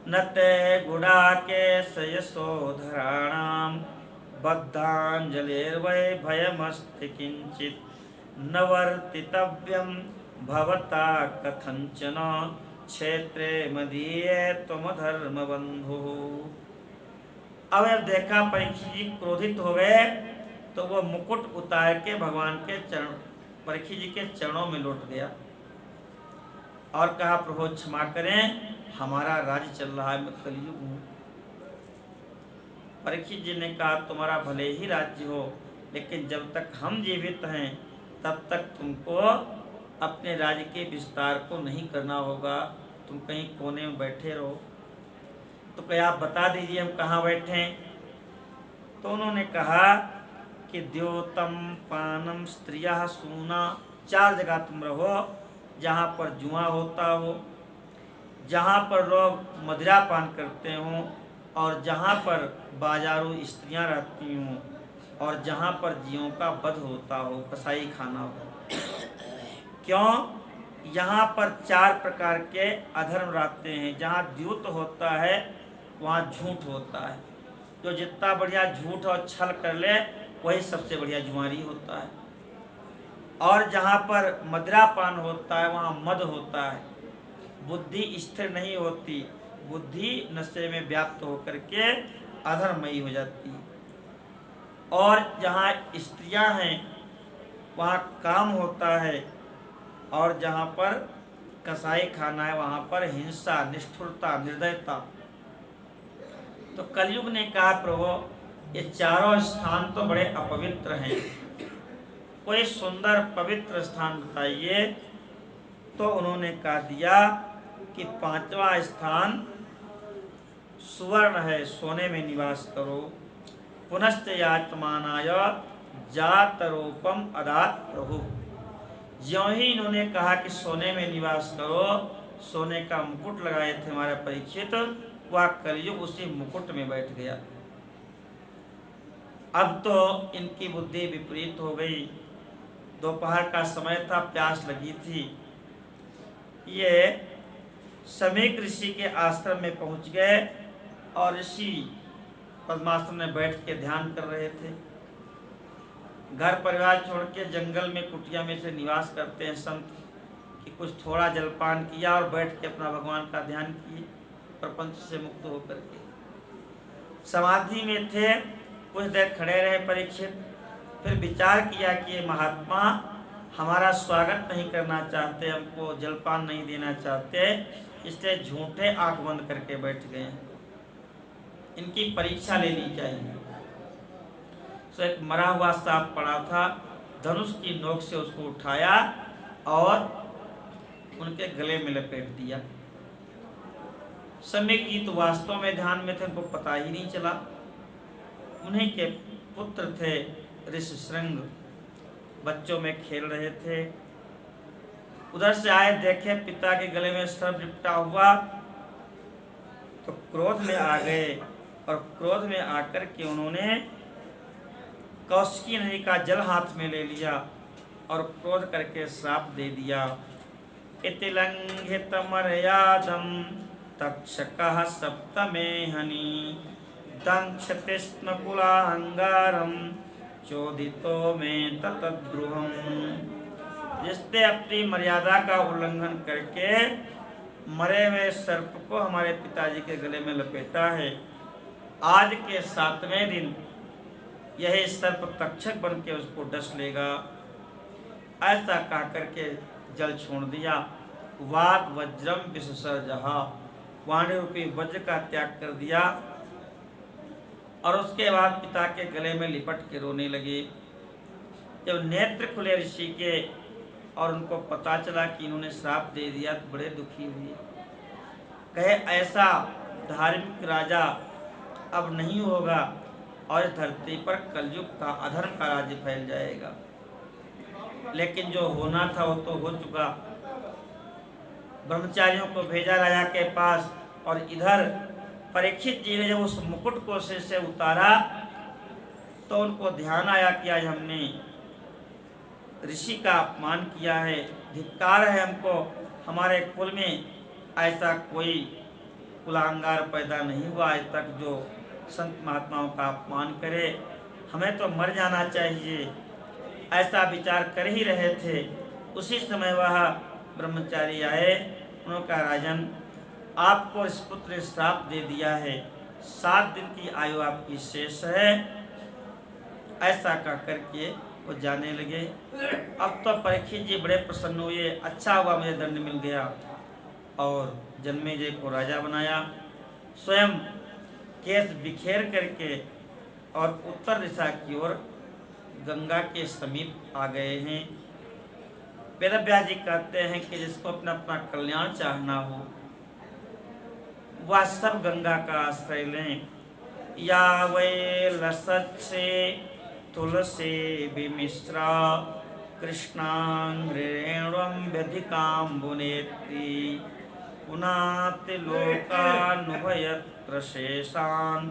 न ते गुड़ा के सयसोधराणाम बद्धांजलिर्वै भयमस्ति किंचित न वर्तितव्यम भवता कथंचन क्षेत्रे मदीये तुम धर्म बंधु। अब देखा परीक्षित जी क्रोधित हो गए तो वो मुकुट उतार के भगवान के चरण, परीक्षित जी के चरणों में लौट गया और कहा प्रभु क्षमा करें, हमारा राज्य चल रहा है, मैं कलयुग हूँ। परीक्षित जी ने कहा तुम्हारा भले ही राज्य हो, लेकिन जब तक हम जीवित हैं तब तक तुमको अपने राज्य के विस्तार को नहीं करना होगा, तुम कहीं कोने में बैठे रहो। तो क्या आप बता दीजिए हम कहाँ बैठे हैं? तो उन्होंने कहा कि द्योतम पानम स्त्रिया सूना, 4 जगह तुम रहो जहाँ पर जुआ होता हो, जहाँ पर लोग मदिरा पान करते हों, और जहाँ पर बाजारू स्त्रियाँ रहती हों, और जहाँ पर जीवों का वध होता हो, कसाई खाना हो। क्यों? यहाँ पर 4 प्रकार के अधर्म रहते हैं। जहाँ द्यूत होता है वहाँ झूठ होता है, जो जितना बढ़िया झूठ और छल कर ले वही सबसे बढ़िया जुआरी होता है। और जहाँ पर मदिरापान होता है वहाँ मद होता है, बुद्धि स्थिर नहीं होती, बुद्धि नशे में व्याप्त होकर के अधर्मयी हो जाती है। और जहाँ स्त्रियां हैं वहाँ काम होता है, और जहाँ पर कसाई खाना है वहाँ पर हिंसा, निष्ठुरता, निर्दयता। तो कलयुग ने कहा प्रभु ये चारों स्थान तो बड़े अपवित्र हैं, कोई सुंदर पवित्र स्थान बताइए। तो उन्होंने कहा दिया कि 5वां स्थान सुवर्ण है, सोने में निवास करो। पुनश्च यात्मानाय जातरूपम अदात प्रभु। ज्यों ही इन्होंने कहा कि सोने में निवास करो, सोने का मुकुट लगाए थे हमारे परीक्षित, वह कलयुग उसी मुकुट में बैठ गया। अब तो इनकी बुद्धि विपरीत हो गई। दोपहर का समय था, प्यास लगी थी। ये समीक ऋषि के आश्रम में पहुंच गए और ऋषि पद्मासन में बैठ के ध्यान कर रहे थे। घर परिवार छोड़ के जंगल में कुटिया में से निवास करते हैं संत, कि कुछ थोड़ा जलपान किया और बैठ के अपना भगवान का ध्यान किए, प्रपंच से मुक्त होकर के समाधि में थे। कुछ देर खड़े रहे परीक्षित, फिर विचार किया कि ये महात्मा हमारा स्वागत नहीं करना चाहते, हमको जलपान नहीं देना चाहते, इसलिए झूठे आंख बंद करके बैठ गए। इनकी परीक्षा लेनी चाहिए। तो एक मरा हुआ सांप पड़ा था, धनुष की नोक से उसको उठाया और उनके गले में लपेट दिया। समय की तो वास्तव में ध्यान में थे, उनको पता ही नहीं चला। उन्हीं के पुत्र थे ऋषिशृंग, बच्चों में खेल रहे थे। उधर से आए, देखे पिता के गले में सर्प लिपटा हुआ, तो क्रोध में आ गए और क्रोध में आकर के उन्होंने कौशिकी नदी का जल हाथ में ले लिया और क्रोध करके श्राप दे दिया। इति लंघित मर्यादम तक्षकः सप्तमे हनि दंक्ष कृष्ण कुलाहंगारम चोदितो में ततद्रुहम। जिसने अपनी मर्यादा का उल्लंघन करके मरे हुए सर्प को हमारे पिताजी के गले में लपेटा है, आज के 7वें दिन यही सर्प तक्षक बन के उसको डस लेगा। ऐसा कह करके जल छोड़ दिया। वाग वज्रम विसर्जहा, वाणी रूपी वज्र का त्याग कर दिया और उसके बाद पिता के गले में लिपट के रोने लगे। जब नेत्र खुले ऋषि के और उनको पता चला कि इन्होंने श्राप दे दिया तो बड़े दुखी हुए। कहे ऐसा धार्मिक राजा अब नहीं होगा और इस धरती पर कलयुग का अधर्म का राज्य फैल जाएगा। लेकिन जो होना था वो तो हो चुका। ब्रह्मचारियों को भेजा राजा के पास और इधर परीक्षित जी ने जब उस मुकुट को सिर से उतारा तो उनको ध्यान आया कि आज हमने ऋषि का अपमान किया है, धिक्कार है हमको, हमारे कुल में ऐसा कोई कुलांगार पैदा नहीं हुआ आज तक जो संत महात्माओं का अपमान करे, हमें तो मर जाना चाहिए। ऐसा विचार कर ही रहे थे, उसी समय वह ब्रह्मचारी आए। उन्होंने कहा राजन, आपको इस पुत्र ने श्राप दे दिया है, 7 दिन की आयु आपकी शेष है। ऐसा कह करके वो जाने लगे। अब तो परीक्षित जी बड़े प्रसन्न हुए, अच्छा हुआ मुझे दंड मिल गया, और जन्मेजय को राजा बनाया। स्वयं केस बिखेर करके और उत्तर दिशा की ओर गंगा के समीप आ गए हैं। वेदव्यास जी कहते हैं कि जिसको अपना अपना कल्याण चाहना हो वह सब गंगा का आश्रय लें। या वे लसत्से तुलसी विमिश्रा कृष्णांग्रेणुम व्यधिकाम्बुनेत्री पुनाति लोकानुभयत्र शेषान्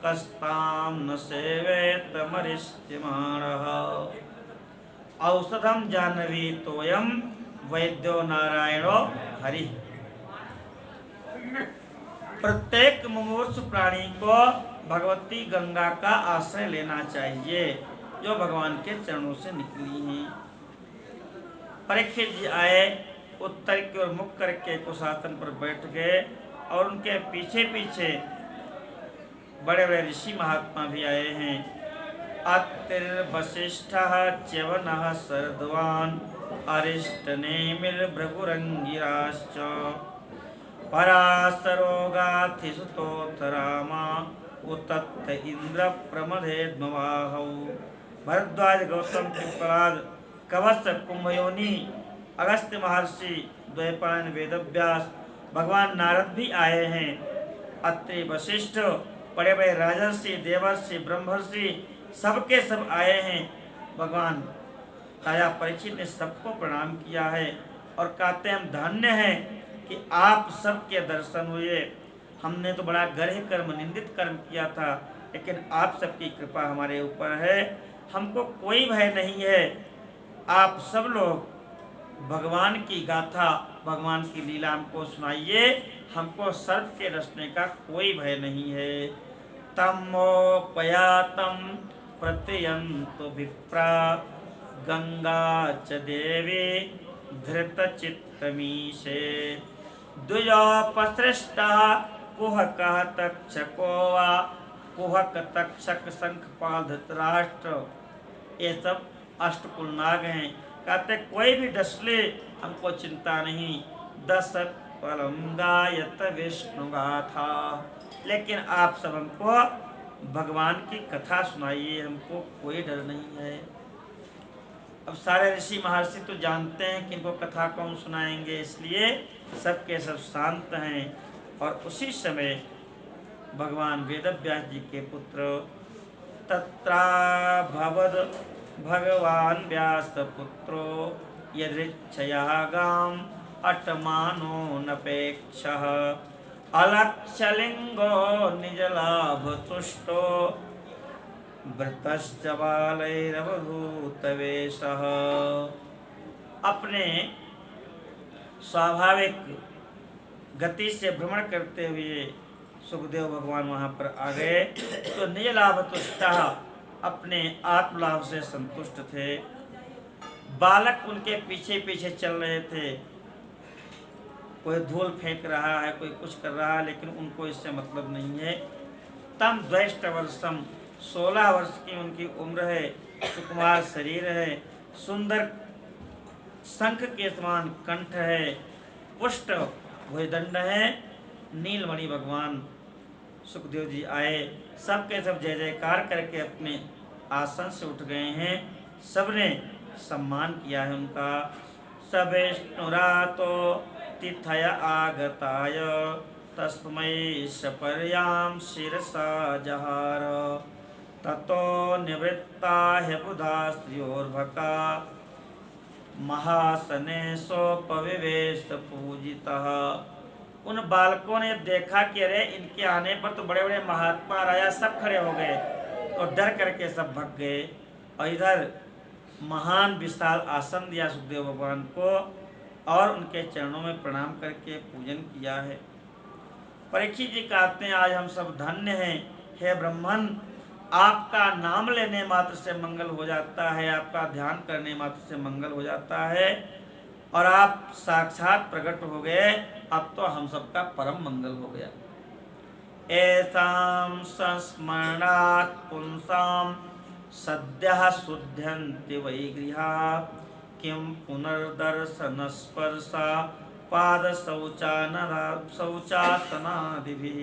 कस्तां न सेवेत मरिष्यमाणः। औषधम जानवी तोयम वैद्यो नारायणो हरि। प्रत्येक मुमूर्षु प्राणी को भगवती गंगा का आश्रय लेना चाहिए जो भगवान के चरणों से निकली हैं। परीक्षित जी आए, उत्तर की ओर मुख करके कुशासन पर बैठ गए और उनके पीछे पीछे बड़े बड़े ऋषि महात्मा भी आए हैं। अत्रिर्वसिष्ठः च्यवनः शरद्वान् अरिष्टनेमिर्भृगुरङ्गिराश्च पराशरोगाथिसुतोत्तरामा उतत्त इंद्र प्रमथेद्मवाहौ। भरद्वाज, गौतम, पिप्पलाद, कवत्स, कुंभयोनि, अगस्त्य महर्षि, द्वैपायन, वेदव्यास, भगवान नारद भी आए हैं। अत्रि, वशिष्ठ, बड़े बड़े राजर्षि, देवर्षि, ब्रह्मर्षि सबके सब आए हैं। भगवान राजा परीक्षित ने सबको प्रणाम किया है और कहते हम धन्य हैं कि आप सबके दर्शन हुए। हमने तो बड़ा गर्ह कर्म, निंदित कर्म किया था, लेकिन आप सबकी कृपा हमारे ऊपर है, हमको कोई भय नहीं है। आप सब लोग भगवान की गाथा, भगवान की लीला हमको सुनाइए, हमको सर्प के रचने का कोई भय नहीं है। तमोपयातम प्रत्ययंतु विप्रा गंगा च देवी धृतचित्तमीशे द्विजोपसृष्टः कुहकः तक्षको वा कुहक तक्षक शंखपाल धृतराष्ट्र, ये सब अष्टकुल नाग हैं। कहते कोई भी डस ले, हमको चिंता नहीं। दस फलम गायत विष्णु गाथा, लेकिन आप सब हमको भगवान की कथा सुनाइए, हमको कोई डर नहीं है। अब सारे ऋषि महर्षि तो जानते हैं कि इनको कथा कौन सुनाएंगे, इसलिए सबके सब शांत हैं। और उसी समय भगवान वेदव्यास जी के पुत्र तत्राभवद भगवान व्यास पुत्रो यदृच्छया गाम अटमानो नपेक्षः अलक्षलिंगो निजलाभ तुष्टो वृतश्च बालैरवधूतवेशः। अपने स्वाभाविक गति से भ्रमण करते हुए सुखदेव भगवान वहाँ पर आ गए तो निज लाभ तुष्टः, अपने आत्मलाभ से संतुष्ट थे। बालक उनके पीछे पीछे चल रहे थे, कोई धूल फेंक रहा है, कोई कुछ कर रहा है, लेकिन उनको इससे मतलब नहीं है। तम द्वैष्ट वर्षम, 16 वर्ष की उनकी उम्र है, सुकुमार शरीर है, सुंदर शंख के समान कंठ है, पुष्ट भुजदंड है, नीलमणि भगवान सुखदेव जी आए, सबके सब जय जयकार करके अपने आसन से उठ गए हैं। सबने सम्मान किया है उनका। सविष्णुरातो तिथय आगताय तस्मै सपर्यां शिरसा जहार ततो निवृत्ता ह्यबुधा स्त्रियोर्भका महासने सोपविवेश पूजितः। उन बालकों ने देखा कि अरे इनके आने पर तो बड़े बड़े महात्मा राजा सब खड़े हो गए, तो डर करके सब भाग गए। और इधर महान विशाल आसन दिया सुखदेव भगवान को और उनके चरणों में प्रणाम करके पूजन किया है। परीक्षित जी कहते हैं आज हम सब धन्य हैं। हे ब्रह्मन, आपका नाम लेने मात्र से मंगल हो जाता है, आपका ध्यान करने मात्र से मंगल हो जाता है, और आप साक्षात प्रकट हो गए, अब तो हम सबका परम मंगल हो गया। एतां संस्मरणात् पुंसां सद्यः शुद्ध्यन्ति वै गृहा किं पुनर्दर्शनस्पर्शा पादशौचासनादिभिः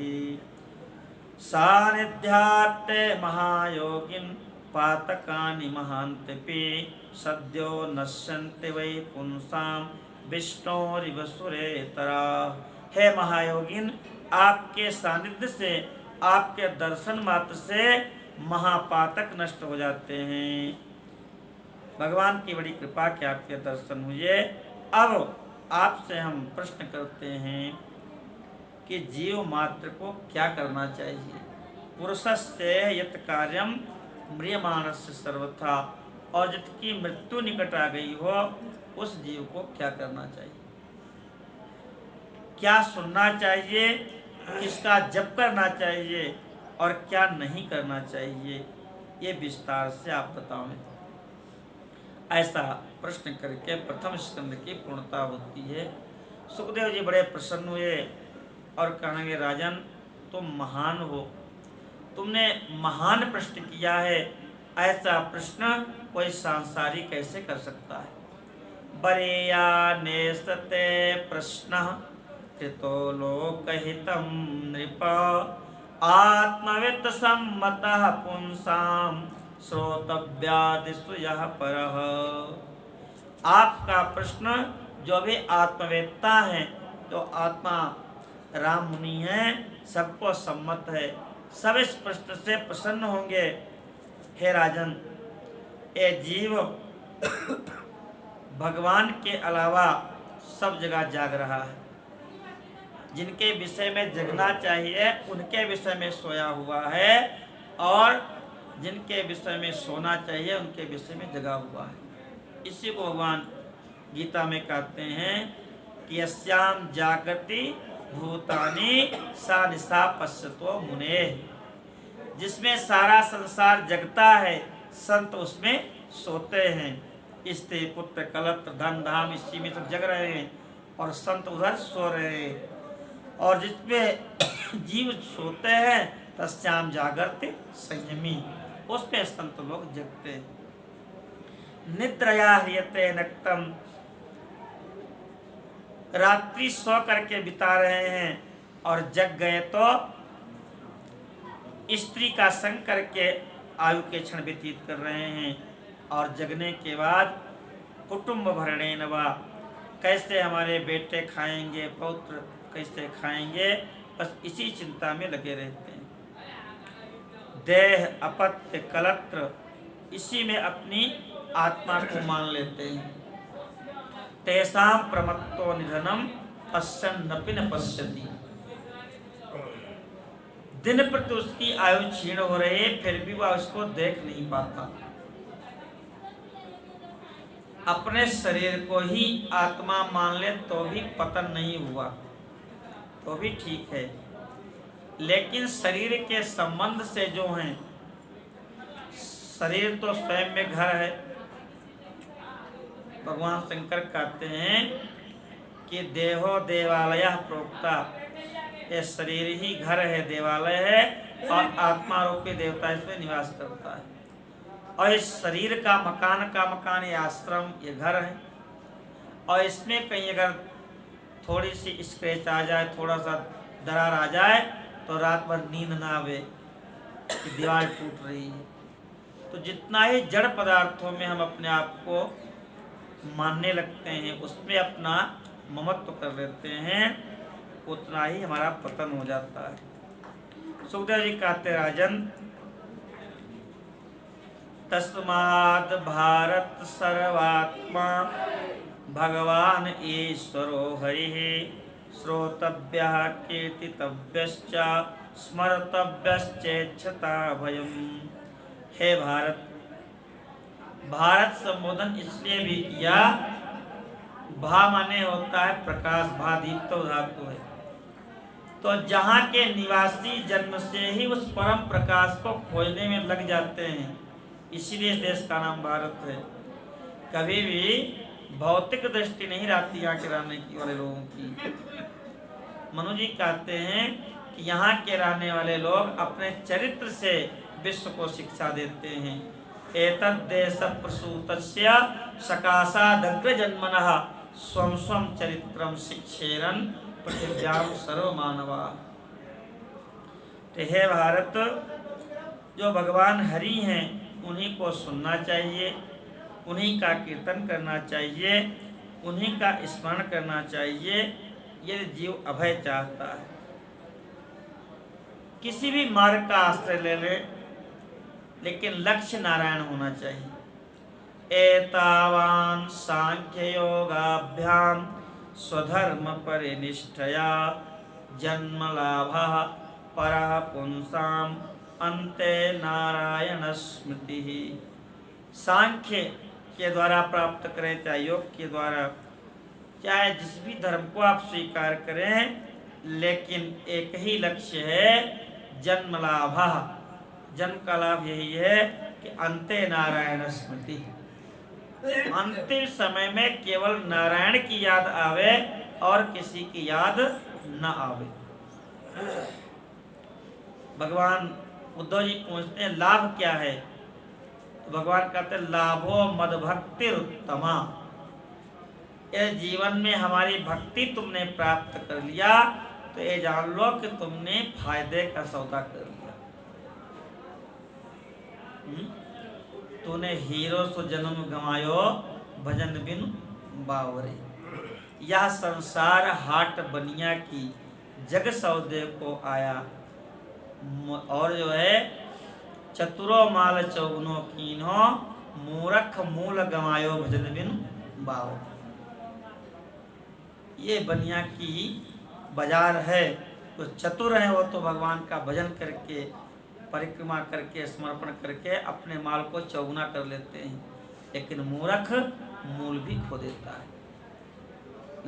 सानिध्यात्ते महायोगिन पातकानि महान्त्यपि सद्यो नश्यन्ति वै पुंसां विष्णोरिव सुरेतरा। हे महायोगिन, आपके सानिध्य से, आपके दर्शन मात्र से महापातक नष्ट हो जाते हैं। भगवान की बड़ी कृपा के आपके दर्शन हुए। अब आपसे हम प्रश्न करते हैं कि जीव मात्र को क्या करना चाहिए। पुरुषस्य यत् कार्यम म्रियमाणस्य सर्वथा, और जिसकी मृत्यु निकट आ गई हो उस जीव को क्या करना चाहिए, क्या सुनना चाहिए, किसका जप करना चाहिए, और क्या नहीं करना चाहिए, ये विस्तार से आप बताओ। ऐसा प्रश्न करके प्रथम स्कंद की पूर्णता होती है। सुखदेव जी बड़े प्रसन्न हुए और कहेंगे, राजन तुम महान हो, तुमने महान प्रश्न किया है, ऐसा प्रश्न कोई सांसारिक कैसे कर सकता है। बरेया नेस्तते प्रश्न कृतो लोकहितं नृप आत्मवित्त सम्मतः पुंसाम श्रोतव्यादिषु यः परः। आपका प्रश्न जो भी आत्मवेत्ता है, जो आत्मा राम मुनि है, सबको सम्मत है, सब इस प्रश्न से प्रसन्न होंगे। हे राजन, ये जीव भगवान के अलावा सब जगह जाग रहा है, जिनके विषय में जगना चाहिए उनके विषय में सोया हुआ है, और जिनके विषय में सोना चाहिए उनके विषय में जगा हुआ है। इसी को भगवान गीता में कहते हैं कि यस्याम जागृति भूतानि सा निशा पश्यतो मुने। जिसमें सारा संसार जगता है, संत उसमें सोते हैं। स्त्री पुत्र कलत्र धन धाम इसी में सब जग रहे हैं और संत उधर सो रहे हैं। और जिसमें जीव सोते हैं तस्याम जागृति संयमी, उस पे संत लोग जगते हैं। निद्रया ह्रियते नक्तम, रात्रि सो करके बिता रहे हैं और जग गए तो स्त्री का संग करके आयु के क्षण व्यतीत कर रहे हैं। और जगने के बाद कुटुंब भरणेन वा, कैसे हमारे बेटे खाएंगे, पौत्र कैसे खाएंगे, बस इसी चिंता में लगे रहते हैं। देह अपत्य कलत्र, इसी में अपनी आत्मा को मान लेते हैं। तेषां प्रमत्तो निधनम पश्यन्नपि न पश्यति, दिन प्रति उसकी आयु क्षीण हो रही है, फिर भी वह उसको देख नहीं पाता। अपने शरीर को ही आत्मा मान ले तो भी पतन नहीं हुआ तो भी ठीक है, लेकिन शरीर के संबंध से जो हैं, शरीर तो स्वयं में घर है। भगवान शंकर कहते हैं कि देहो देवालय प्रोक्ता, ये शरीर ही घर है, देवालय है, और आत्मा रूपी देवता इसमें निवास करता है। और इस शरीर का मकान ये आश्रम, ये घर है। और इसमें कहीं अगर थोड़ी सी स्क्रैच आ जाए, थोड़ा सा दरार आ जाए, तो रात भर नींद ना आवे कि दीवार टूट रही है। तो जितना ही जड़ पदार्थों में हम अपने आप को मानने लगते हैं, उसमें अपना ममत्व कर लेते हैं, उतना ही हमारा पतन हो जाता है। सुखदेव जी कहते, राजन तस्माद् भारत सर्वात्मा भगवान ईश्वरो हरिः श्रोतव्यः कीर्तितव्यश्च स्मर्तव्यश्चेच्छता भयम्। हे भारत, भारत संबोधन इसलिए भी किया, भा माने होता है प्रकाश, भा दीप्तो धातु है। तो जहाँ के निवासी जन्म से ही उस परम प्रकाश को खोजने में लग जाते हैं, इसीलिए इस देश का नाम भारत है। कभी भी भौतिक दृष्टि नहीं रहती यहाँ के रहने की वाले लोगों की। मनु जी कहते हैं कि यहाँ के रहने वाले लोग अपने चरित्र से विश्व को शिक्षा देते हैं। एतद् देश प्रसूतस्य सकाशादग्र जन्मनः स्वं स्वं चरित्रम शिक्षेरन् पृथिव्याम सर्वमानवा। तो हे भारत, जो भगवान हरि हैं उन्हीं को सुनना चाहिए, उन्हीं का कीर्तन करना चाहिए, उन्हीं का स्मरण करना चाहिए। यदि जीव अभय चाहता है, किसी भी मार्ग का आश्रय ले ले, लेकिन लक्ष्य नारायण होना चाहिए। एतावान सांख्य योगाभ्याम स्वधर्म परिनिष्ठया जन्म लाभः परः पुंसाम अन्ते नारायण स्मृति। सांख्य के द्वारा प्राप्त करें, चाहे योग के द्वारा, चाहे जिस भी धर्म को आप स्वीकार करें, लेकिन एक ही लक्ष्य है, जन्म लाभ, जन्म का लाभ यही है कि अंते नारायण स्मृति, अंतिम समय में केवल नारायण की याद आवे और किसी की याद न आवे। भगवान उद्धव जी पूछते हैं लाभ क्या है, तो भगवान कहते हैं लाभो मद भक्ति उत्तमा, इस जीवन में हमारी भक्ति तुमने प्राप्त कर लिया तो ये जान लो कि तुमने फायदे का सौदा कर लिया। तूने हीरो सो जन्म गंवायो भजन बिन बावरे, यह संसार हाट बनिया की जग सौदे को आया, और जो है चतुरो माल चौगुनो कीन्हो, मूरख मूल गंवायो भजन बिन बावरे। ये बनिया की बाजार है, तो चतुर है वो तो भगवान का भजन करके परिक्रमा करके समर्पण करके अपने माल को चौगुना कर लेते हैं, लेकिन मूर्ख मूल भी खो देता है।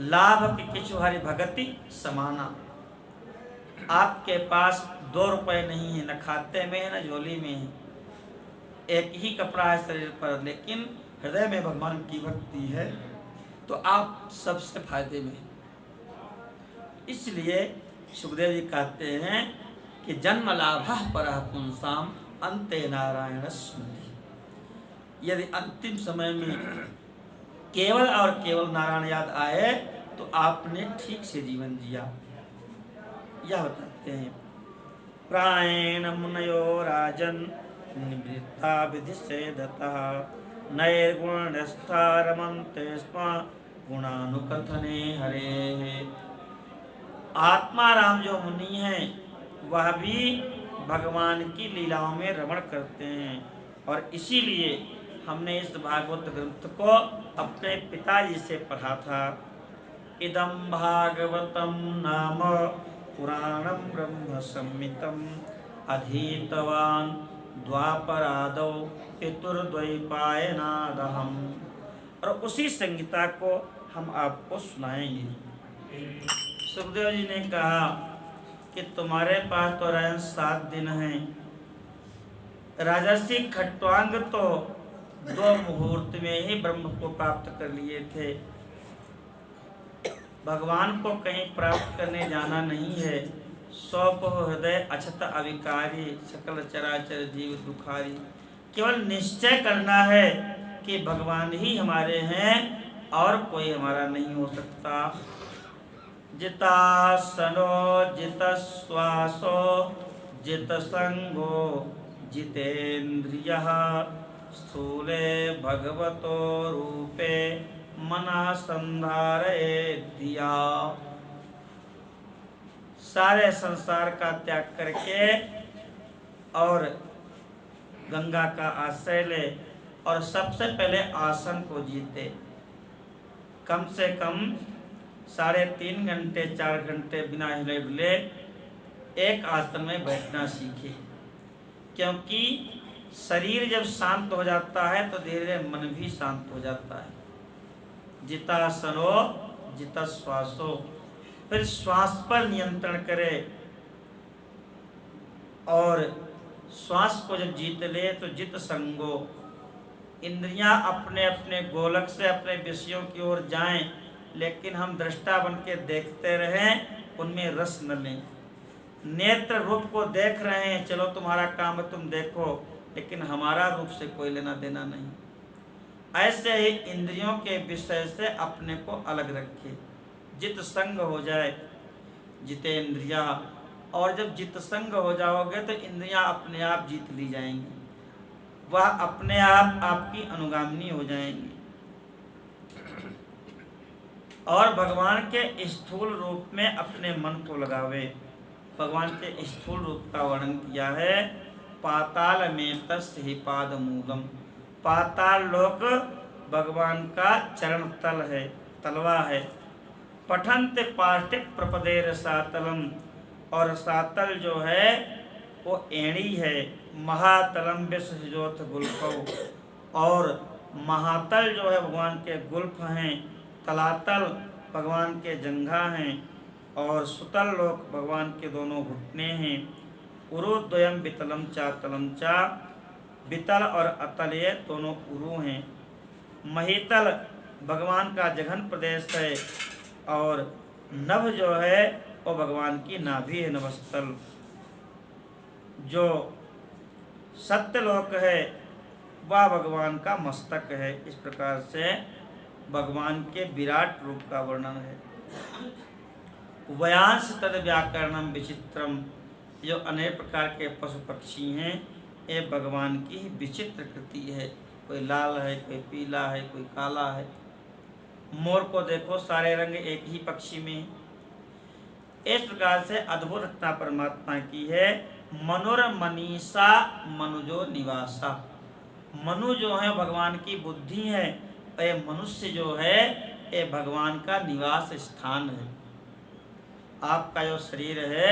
लाभ की किछु हरि भगति समाना, आपके पास 2 रुपए नहीं है, न खाते में है न झोली में है, एक ही कपड़ा है शरीर पर, लेकिन हृदय में भगवान की भक्ति है तो आप सबसे फायदे में। इसलिए सुखदेव जी कहते हैं कि जन्म लाभ परः पुंसाम अंते नारायण स्मृति, यदि अंतिम समय में केवल और केवल नारायण याद आए तो आपने ठीक से जीवन जिया। यह बताते हैं प्रायेण मुनयो राजन निवृत्ता विधि सेदतः नैर्गुणस्था रमन्ते स्म गुणानुकथने हरे। आत्माराम जो मुनि हैं वह भी भगवान की लीलाओं में रमण करते हैं, और इसीलिए हमने इस भागवत ग्रंथ को अपने पिताजी से पढ़ा था। इदं भागवतम नाम पुराणं ब्रह्म संहितं अधीतवान् द्वापरादौ पितुर्द्वैपायनादहम्, और उसी संहिता को हम आपको सुनाएंगे। सुखदेव जी ने कहा कि तुम्हारे पास तो रायन 7 दिन हैं, राजर्षि खट्वांग तो 2 मुहूर्त में ही ब्रह्म को प्राप्त कर लिए थे। भगवान को कहीं प्राप्त करने जाना नहीं है। सौप हृदय अछत अविकारी, सकल चराचर जीव दुखारी। केवल निश्चय करना है कि भगवान ही हमारे हैं और कोई हमारा नहीं हो सकता। जितासनो जितश्वासो जितसंगो जितेन्द्रियः स्थूले भगवतो रूपे मनः संधारयेत् दिया। सारे संसार का त्याग करके और गंगा का आश्रय ले और सबसे पहले आसन को जीते। कम से कम 3.5 घंटे 4 घंटे बिना हिले डुले एक आसन में बैठना सीखे, क्योंकि शरीर जब शांत हो जाता है तो धीरे धीरे मन भी शांत हो जाता है। जितासनो जितश्वासो, फिर श्वास पर नियंत्रण करे, और श्वास को जब जीत ले तो जित संगो, इंद्रियां अपने अपने गोलक से अपने विषयों की ओर जाएं, लेकिन हम दृष्टा बन के देखते रहें, उनमें रस न लें। नेत्र रूप को देख रहे हैं, चलो तुम्हारा काम है तुम देखो, लेकिन हमारा रूप से कोई लेना देना नहीं। ऐसे ही इंद्रियों के विषय से अपने को अलग रखे, जित संग हो जाए, जितेंद्रिया। और जब जित संग हो जाओगे तो इंद्रियां अपने आप जीत ली जाएंगी, वह अपने आप आपकी अनुगामिनी हो जाएंगी। और भगवान के स्थूल रूप में अपने मन को लगावे। भगवान के स्थूल रूप का वर्णन किया है, पाताल में तस्य ही पाद मूलम। पाताल लोक भगवान का चरण तल है, तलवा है। पठंत पाष्टिक प्रपदेर सातलम, और सातल जो है वो एड़ी है। महातलम विश्वजोत गुल्फो, और महातल जो है भगवान के गुल्फ हैं। तलातल भगवान के जंघा हैं, और सुतल लोक भगवान के दोनों घुटने हैं। उरुद्वयम वितलम चा तलम चा। वितल और अतल ये दोनों उरु हैं। महीतल भगवान का जघन प्रदेश है और नभ जो है वो भगवान की नाभि है, नभस्थल। जो सत्यलोक है वह भगवान का मस्तक है। इस प्रकार से भगवान के विराट रूप का वर्णन है। वयांश तद व्याकरणम विचित्रम, जो अनेक प्रकार के पशु पक्षी हैं ये भगवान की ही विचित्र कृति है। कोई लाल है, कोई पीला है, कोई काला है। मोर को देखो, सारे रंग एक ही पक्षी में। इस प्रकार से अद्भुत रचना परमात्मा की है। मनुर्मनीषा मनुजो निवासा, मनु जो है भगवान की बुद्धि है, ये मनुष्य जो है ये भगवान का निवास स्थान है। आपका जो शरीर है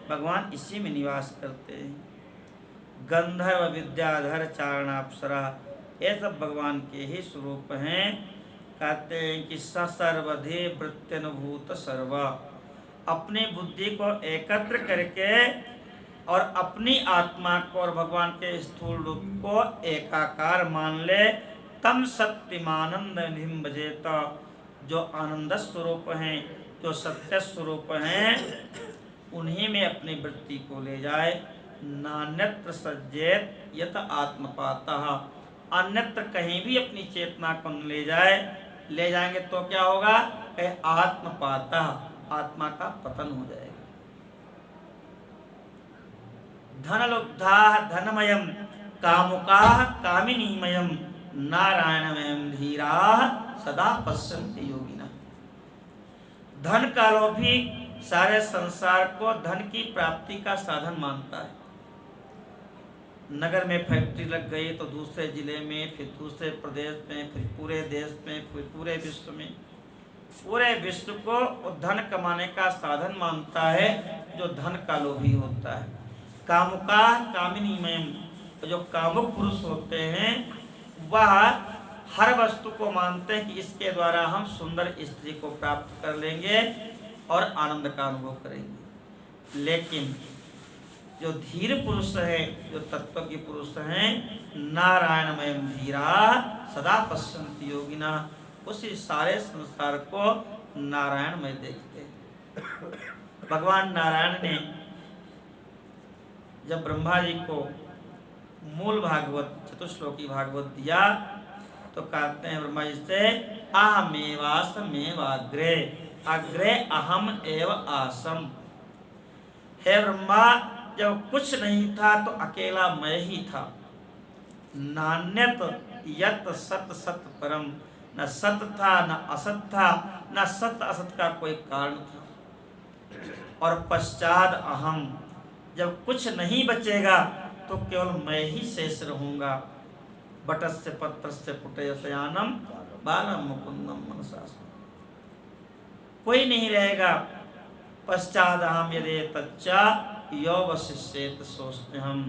भगवान इसी में निवास करते हैं। गंधर्व विद्याधर चारणाप्सरा, ये सब भगवान के ही स्वरूप हैं। कहते हैं कि सर्वधि वृत्त्यनुभूत सर्व, अपनी बुद्धि को एकत्र करके और अपनी आत्मा को और भगवान के स्थूल रूप को एकाकार मान ले, तम सत्यमानंद निधिम भजेत, जो आनंद स्वरूप हैं, जो सत्य स्वरूप हैं, उन्हीं में अपनी वृत्ति को ले जाए। नान्यत्र सज्जेत यत आत्मपातः, अन्यत्र कहीं भी अपनी चेतना को ले जाए, ले जाएंगे तो क्या होगा? आत्मपातः, आत्मा का पतन हो जाएगा। धनलुब्धा धनमयम कामुका कामिनीमयम नारायणमयम धीरा सदा पश्यन्ति योगिना। धन का लोभी सारे संसार को धन की प्राप्ति का साधन मानता है। नगर में फैक्ट्री लग गई तो दूसरे जिले में, फिर दूसरे प्रदेश में, फिर पूरे देश में, फिर पूरे विश्व में, पूरे विश्व को धन कमाने का साधन मानता है जो धन का लोभी होता है। कामुका कामिनीमयम, जो कामुक पुरुष होते हैं वह हर वस्तु को मानते हैं कि इसके द्वारा हम सुंदर स्त्री को प्राप्त कर लेंगे और आनंद का अनुभव करेंगे। लेकिन जो धीर पुरुष है, जो तत्व के पुरुष हैं, नारायणमय धीरा सदा पश्यन्ति योगिना, उसी सारे संसार को नारायणमय देखते हैं। भगवान नारायण ने जब ब्रह्मा जी को मूल भागवत, चतुश्लोकी भागवत दिया तो कहते हैं ब्रह्मा जी से, अहमेवासमेवाग्रे अग्रे अहम एव आसम। हे ब्रह्मा, जब कुछ नहीं था तो अकेला मैं ही था। नान्यत यत सत सत परम, न सत था न असत था, न सत असत का कोई कारण था। और पश्चात अहम, जब कुछ नहीं बचेगा तो केवल मैं ही शेष रहूंगा। बटस्य पत्रस्य पुटयसयानम बालम मुकुंदम मनसासम, कोई नहीं रहेगा। पश्चात अहम यदि तच्चा यौवशिष्येत सोस्म्यहम्,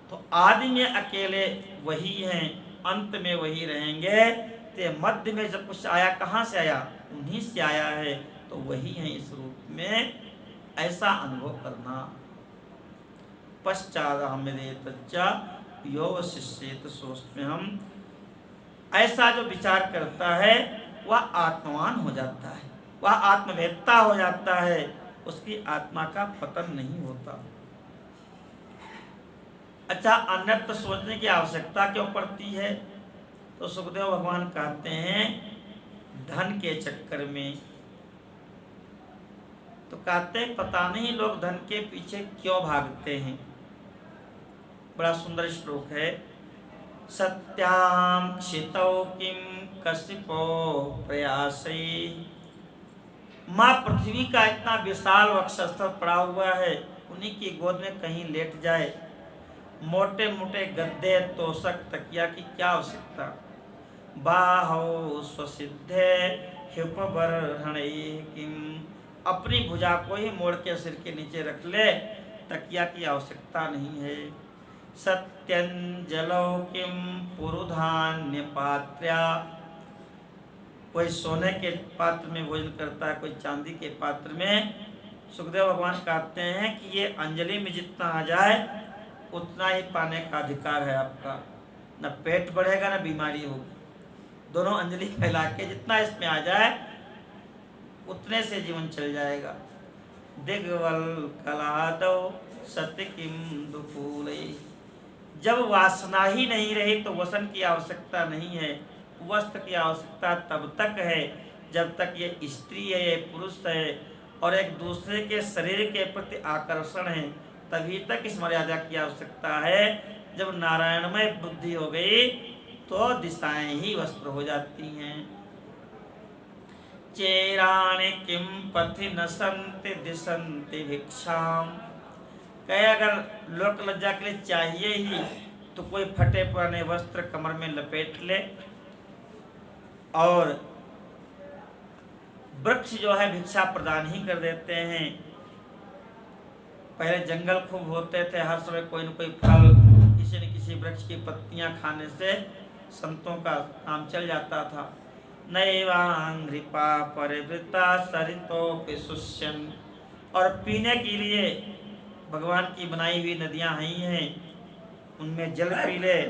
तो आदि में अकेले वही हैं, अंत में वही रहेंगे। ते मध्य में जब कुछ आया, कहाँ से आया? उन्हीं से आया है, तो वही है इस रूप में, ऐसा अनुभव करना। पश्चात अहम यदि तच्चा यौवशिष्येत सोस्म्यहम्, ऐसा जो विचार करता है वह आत्मवान हो जाता है, वह आत्मवेत्ता हो जाता है, उसकी आत्मा का पतन नहीं होता। अच्छा, अन्यत्र सोचने की आवश्यकता क्यों पड़ती है? तो सुखदेव भगवान कहते हैं धन के चक्कर में। तो कहते हैं पता नहीं लोग धन के पीछे क्यों भागते हैं। बड़ा सुंदर श्लोक है। सत्याम क्षितौ किम कश्यपो प्रयासै, माँ पृथ्वी का इतना विशाल वक्षस्थल पड़ा हुआ है, उन्हीं की गोद में कहीं लेट जाए। मोटे मोटे गद्दे तोशक तकिया की क्या आवश्यकता। बाहो स्वसिद्धे ह्युपबर्हणे किम, अपनी भुजा को ही मोड़ के सिर के नीचे रख ले, तकिया की आवश्यकता नहीं है। सत्यंजलौ किम पुरुधान्य पात्र्या, कोई सोने के पात्र में भोजन करता है, कोई चांदी के पात्र में, सुखदेव भगवान कहते हैं कि ये अंजलि में जितना आ जाए उतना ही पाने का अधिकार है आपका। न पेट बढ़ेगा न बीमारी होगी। दोनों अंजलि फैला के जितना इसमें आ जाए उतने से जीवन चल जाएगा। दिग्वल कलादो सत्य किम दुफूले। जब वासना ही नहीं रही तो वसन की आवश्यकता नहीं है, वस्त्र की आवश्यकता तब तक है जब तक ये स्त्री है, ये पुरुष है और एक दूसरे के शरीर के प्रति आकर्षण है, तभी तक इस मर्यादा की आवश्यकता है। जब नारायणमय बुद्धि हो गई तो दिशाएं ही वस्त्र हो जाती हैं। चेराणि किम पथि न संति दिशंति भिक्षाम। कहे अगर लोक लज्जा के लिए चाहिए ही तो कोई फटे पुराने वस्त्र कमर में लपेट ले। और वृक्ष जो है भिक्षा प्रदान ही कर देते हैं। पहले जंगल खूब होते थे, हर समय कोई न कोई फल, किसी न किसी वृक्ष की पत्तियां खाने से संतों का काम चल जाता था। नैवांघ्रिपा परिवृता सरितोपि शुष्यन्। और पीने के लिए भगवान की बनाई हुई नदियां ही हैं, उनमें जल पी ले।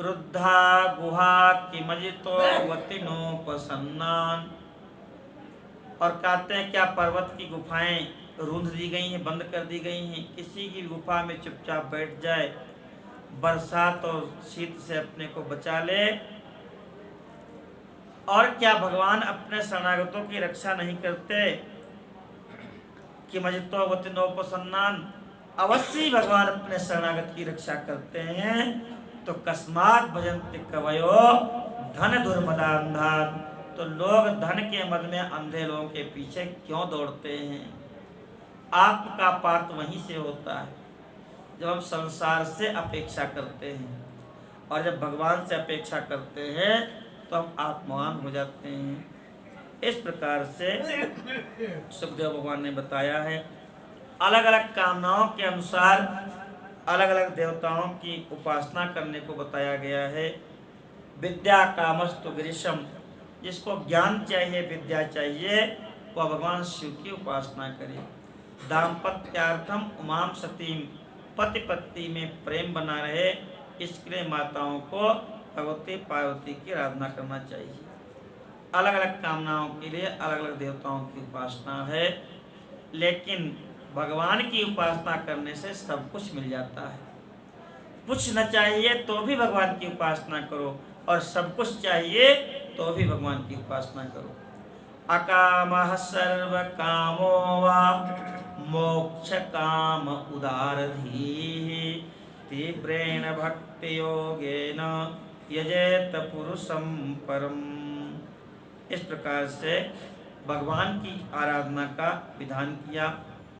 रुद्धा गुहा किमजितो वतिनोपसन्नान्। और कहते हैं क्या पर्वत की गुफाएं रूंध दी गई हैं, बंद कर दी गई हैं। किसी की गुफा में चुपचाप बैठ जाए, बरसात और शीत से अपने को बचा ले। और क्या भगवान अपने शरणागतों की रक्षा नहीं करते कि मजितो वतिनोपसन्नान्। अवश्य भगवान अपने शरणागत की रक्षा करते हैं। तो कस्मात् भजन्ति कवयो धन दुर्मदान्धान्। तो लोग धन के मद में अंधे लोगों के पीछे क्यों दौड़ते हैं। आत्म का पात वहीं से होता है जब हम संसार से अपेक्षा करते हैं, और जब भगवान से अपेक्षा करते हैं तो हम आत्मवान हो जाते हैं। इस प्रकार से सुखदेव भगवान ने बताया है। अलग अलग कामनाओं के अनुसार अलग अलग देवताओं की उपासना करने को बताया गया है। विद्या कामस्तु गिरीशम। जिसको ज्ञान चाहिए, विद्या चाहिए, वह भगवान शिव की उपासना करे। दाम्पत्यार्थम उमाम सतीम। पति पत्नी में प्रेम बना रहे, इसके लिए माताओं को भगवती पार्वती की आराधना करना चाहिए। अलग अलग कामनाओं के लिए अलग अलग देवताओं की उपासना है, लेकिन भगवान की उपासना करने से सब कुछ मिल जाता है। कुछ न चाहिए तो भी भगवान की उपासना करो, और सब कुछ चाहिए तो भी भगवान की उपासना करो। अकामः सर्व कामो वा मोक्ष काम उदारधीः तीव्रेण भक्ति योगेन यजेत पुरुषं परम। इस प्रकार से भगवान की आराधना का विधान किया।